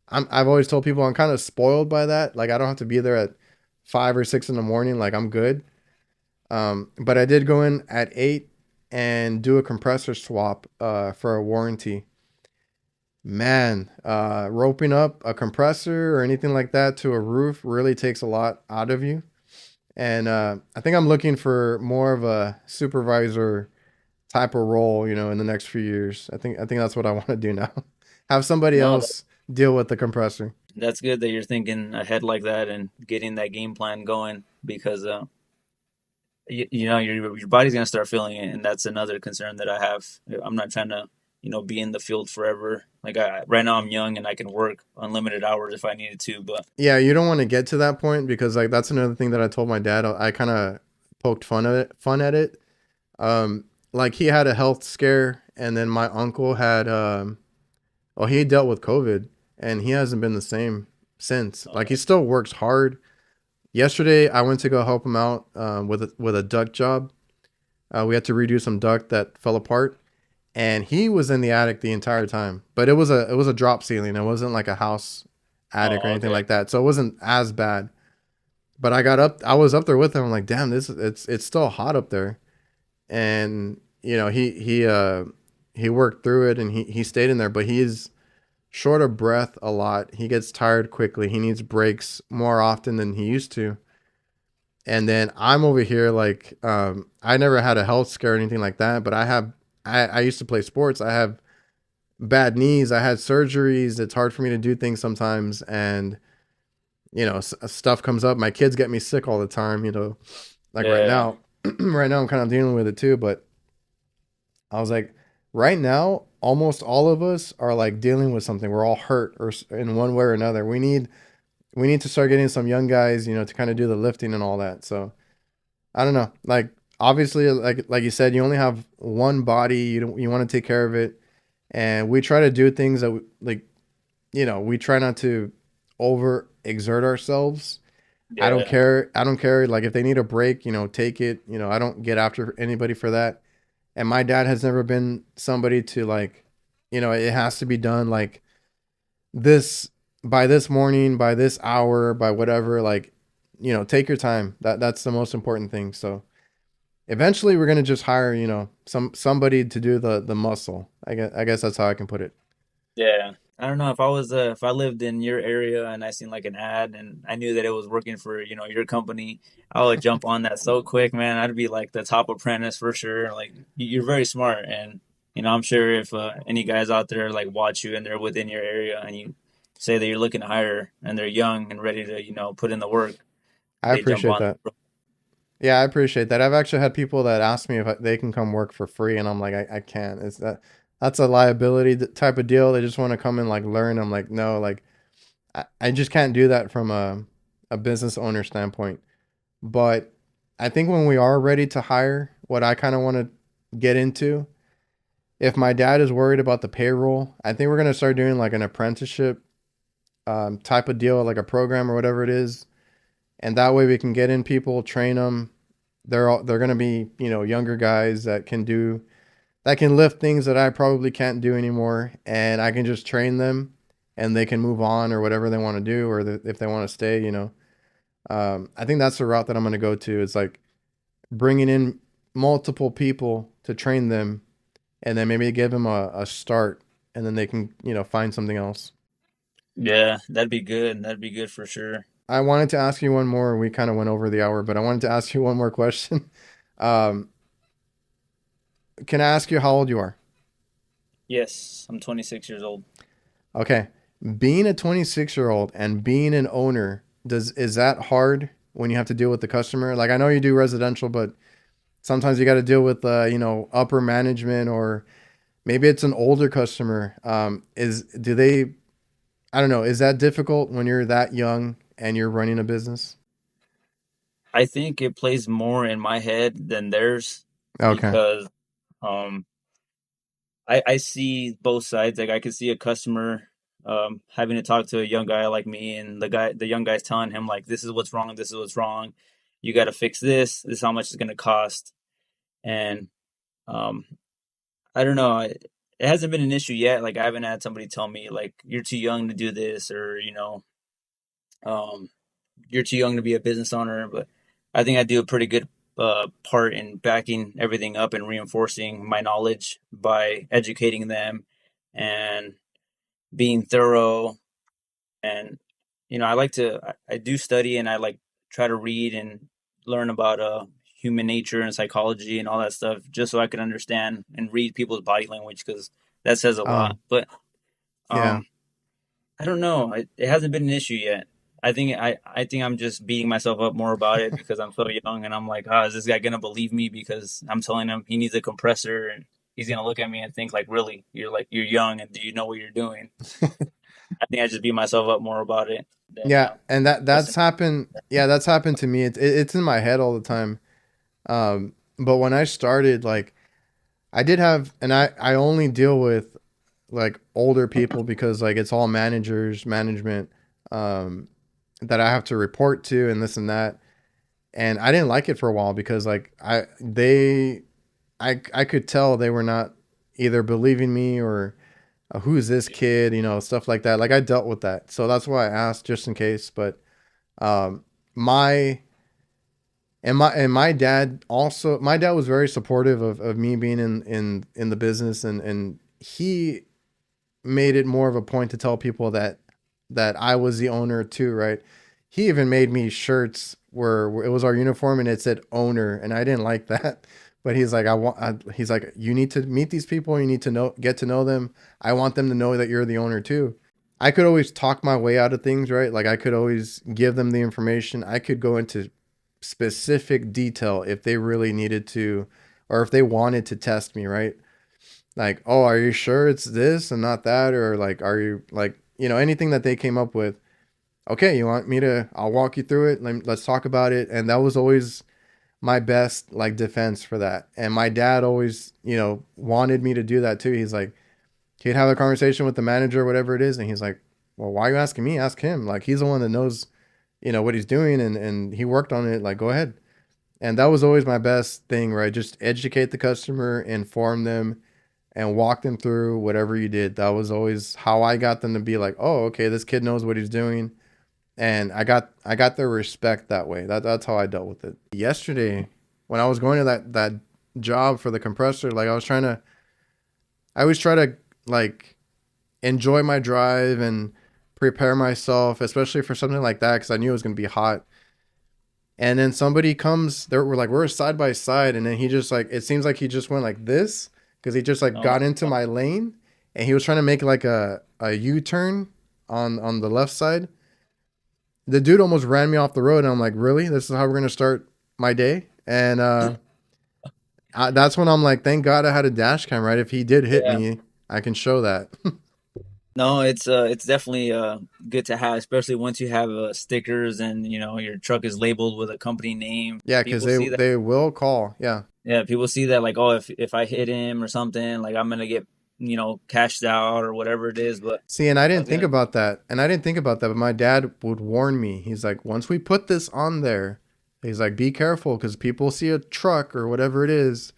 I've always told people I'm kind of spoiled by that. Like I don't have to be there at 5 or 6 in the morning. Like I'm good. But I did go in at 8 and do a compressor swap for a warranty. Man, roping up a compressor or anything like that to a roof really takes a lot out of you. And I think I'm looking for more of a supervisor type of role, in the next few years. I think that's what I want to do now. Have somebody No, else deal with the compressor. that's good that you're thinking ahead like that and getting that game plan going because your body's gonna start feeling it, and that's another concern that I have. I'm not trying to be in the field forever. Like right now I'm young and I can work unlimited hours if I needed to, but Yeah, you don't want to get to that point because like that's another thing that I told my dad. I kind of poked fun at it. Like he had a health scare, and then my uncle had well, he dealt with COVID, and he hasn't been the same since. Like he still works hard. Yesterday, I went to go help him out with a duct job. We had to redo some duct that fell apart, and he was in the attic the entire time. But it was a drop ceiling. It wasn't like a house attic or anything okay, like that, so it wasn't as bad. But I got up. I was up there with him. I'm like, damn, it's still hot up there. And he worked through it, and he stayed in there. But he's short of breath a lot. He gets tired quickly. He needs breaks more often than he used to. And then I'm over here like I never had a health scare or anything like that, but I used to play sports. I have bad knees. I had surgeries. It's hard for me to do things sometimes, and stuff comes up. My kids get me sick all the time. Like right yeah, now, right now I'm kind of dealing with it too. But I was like, right now, almost all of us are like dealing with something. We're all hurt or in one way or another. We need to start getting some young guys, to kind of do the lifting and all that. So I don't know. Like obviously, like you said, you only have one body. You want to take care of it, and we try to do things that we try not to over exert ourselves. I don't yeah. care. I don't care. Like if they need a break, take it. I don't get after anybody for that. And my dad has never been somebody to like, it has to be done like this by this morning, by this hour, by whatever. Like, take your time. That's the most important thing. So eventually, we're gonna just hire, somebody to do the muscle. I guess that's how I can put it. Yeah. I don't know if I lived in your area and I seen like an ad and I knew that it was working for, your company, I would jump on that so quick, man. I'd be like the top apprentice for sure. Like you're very smart and I'm sure if any guys out there like watch you and they're within your area and you say that you're looking to hire and they're young and ready to, put in the work, I they jump appreciate on. that. Yeah, I appreciate that. I've actually had people that ask me if they can come work for free, and I'm like, I can't. That's a liability type of deal. They just want to come and like learn. I'm like, no, like I just can't do that from a business owner standpoint. But I think when we are ready to hire, what I kind of want to get into, if my dad is worried about the payroll, I think we're gonna start doing like an apprenticeship type of deal, like a program or whatever it is, and that way we can get in people, train them. They're gonna be younger guys that can lift things that I probably can't do anymore, and I can just train them, and they can move on or whatever they want to do, or if they want to stay. I think that's the route that I'm gonna go to. Is like bringing in multiple people to train them, and then maybe give them a start, and then they can find something else. Yeah, that'd be good. That'd be good for sure. I wanted to ask you one more. We kind of went over the hour, but I wanted to ask you one more question. Um, can I ask you how old you are? Yes, I'm 26 years old. Okay. Being a 26-year-old and being an owner, is that hard when you have to deal with the customer? Like I know you do residential, but sometimes you got to deal with upper management, or maybe it's an older customer. Is do they I don't know, is that difficult when you're that young and you're running a business? I think it plays more in my head than theirs Okay. because um I see both sides. Like I could see a customer having to talk to a young guy like me and the young guy's telling him like this is what's wrong, this is what's wrong. You got to fix this. This is how much it's going to cost. And um I don't know. It hasn't been an issue yet. Like I haven't had somebody tell me like you're too young to do this or um you're too young to be a business owner, but I think I do a pretty good part in backing everything up and reinforcing my knowledge by educating them and being thorough. And I like to I do study and I like try to read and learn about human nature and psychology and all that stuff, just so I could understand and read people's body language, because that says a lot. Um, But yeah. um, I don't know. It hasn't been an issue yet. I think I'm just beating myself up more about it because I'm so young, and I'm like, is this guy gonna believe me because I'm telling him he needs a compressor, and he's gonna look at me and think like, really, you're young and do you know what you're doing? I think I just beat myself up more about it than Yeah, and that's listen. happened. Yeah, that's happened to me. It's in my head all the time. But when I started, like, I did have, and I only deal with like older people because like it's all management, um, that I have to report to and this and that. And I didn't like it for a while because like I could tell they were not either believing me or who's this kid, stuff like that. Like I dealt with that, so that's why I asked just in case. But um, my my dad also, my dad was very supportive of me being in the business, and he made it more of a point to tell people that I was the owner too, right? He even made me shirts where it was our uniform and it said owner, and I didn't like that. But he's like, he's like, you need to meet these people. You need to get to know them. I want them to know that you're the owner too. I could always talk my way out of things, right? Like I could always give them the information. I could go into specific detail if they really needed to, or if they wanted to test me, right? Like, oh, are you sure it's this and not that? Or like, are you like, anything that they came up with? Okay, you want me to, I'll walk you through it. Let's talk about it. And that was always my best like defense for that. And my dad always, wanted me to do that too. He's like, he'd have a conversation with the manager, or whatever it is. And he's like, well, why are you asking me? Ask him. Like, he's the one that knows, what he's doing. And he worked on it. Like, go ahead. And that was always my best thing, right? Just educate the customer, inform them, and walk them through whatever you did. That was always how I got them to be like, oh, okay, this kid knows what he's doing. And I got their respect that way. That's how I dealt with it. Yesterday, when I was going to that job for the compressor, like I always try to like enjoy my drive and prepare myself, especially for something like that, because I knew it was gonna be hot. And then somebody comes, we're side by side, and then he just like, it seems like he just went like this because he just like Oh my got into God. my lane, and he was trying to make like a U-turn on the left side. The dude almost ran me off the road, and I'm like, really? This is how we're gonna start my day? And that's when I'm like, thank God I had a dash cam, right? If he did hit Yeah. me, I can show that. No, it's definitely good to have, especially once you have stickers and your truck is labeled with a company name. Yeah, because People they see that. they will call. Yeah, Yeah, people see that like, oh, if I hit him or something, like I'm gonna get cashed out or whatever it is. But see, and I I didn't was think gonna, about that. And I didn't think about that, but my dad would warn me. He's like, once we put this on there, he's like, be careful because people see a truck or whatever it is.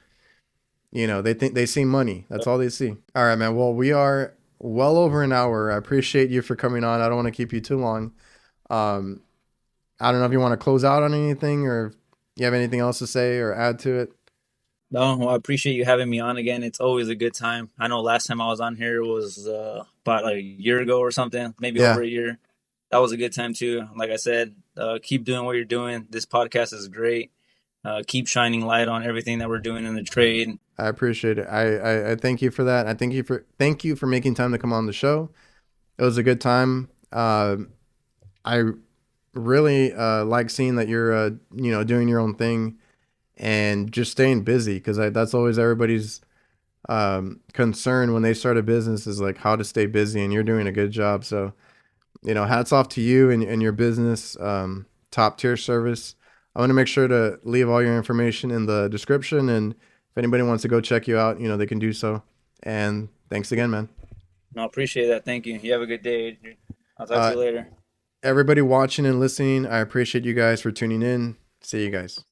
They think they see money. That's all they see. All right, man. Well, we are well over an hour. I appreciate you for coming on. I don't want to keep you too long. Um, I don't know if you want to close out on anything or if you have anything else to say or add to it. no, well, I appreciate you having me on again. It's always a good time. I know last time I was on here was about like a year ago or something, maybe over Yeah, a year. That was a good time too. Like I said, keep doing what you're doing. This podcast is great. Keep shining light on everything that we're doing in the trade. I appreciate it. I thank you for that. I thank you for making time to come on the show. It was a good time. I really like seeing that you're doing your own thing and just staying busy because that's always everybody's concern when they start a business is like how to stay busy, and you're doing a good job. So hats off to you and your business. Top tier service. I want to make sure to leave all your information in the description, and if anybody wants to go check you out, they can do so. And thanks again, man. No, I appreciate that. Thank you. You have a good day, Adrian. I'll talk to Uh, you later. Everybody watching and listening, I appreciate you guys for tuning in. See you guys.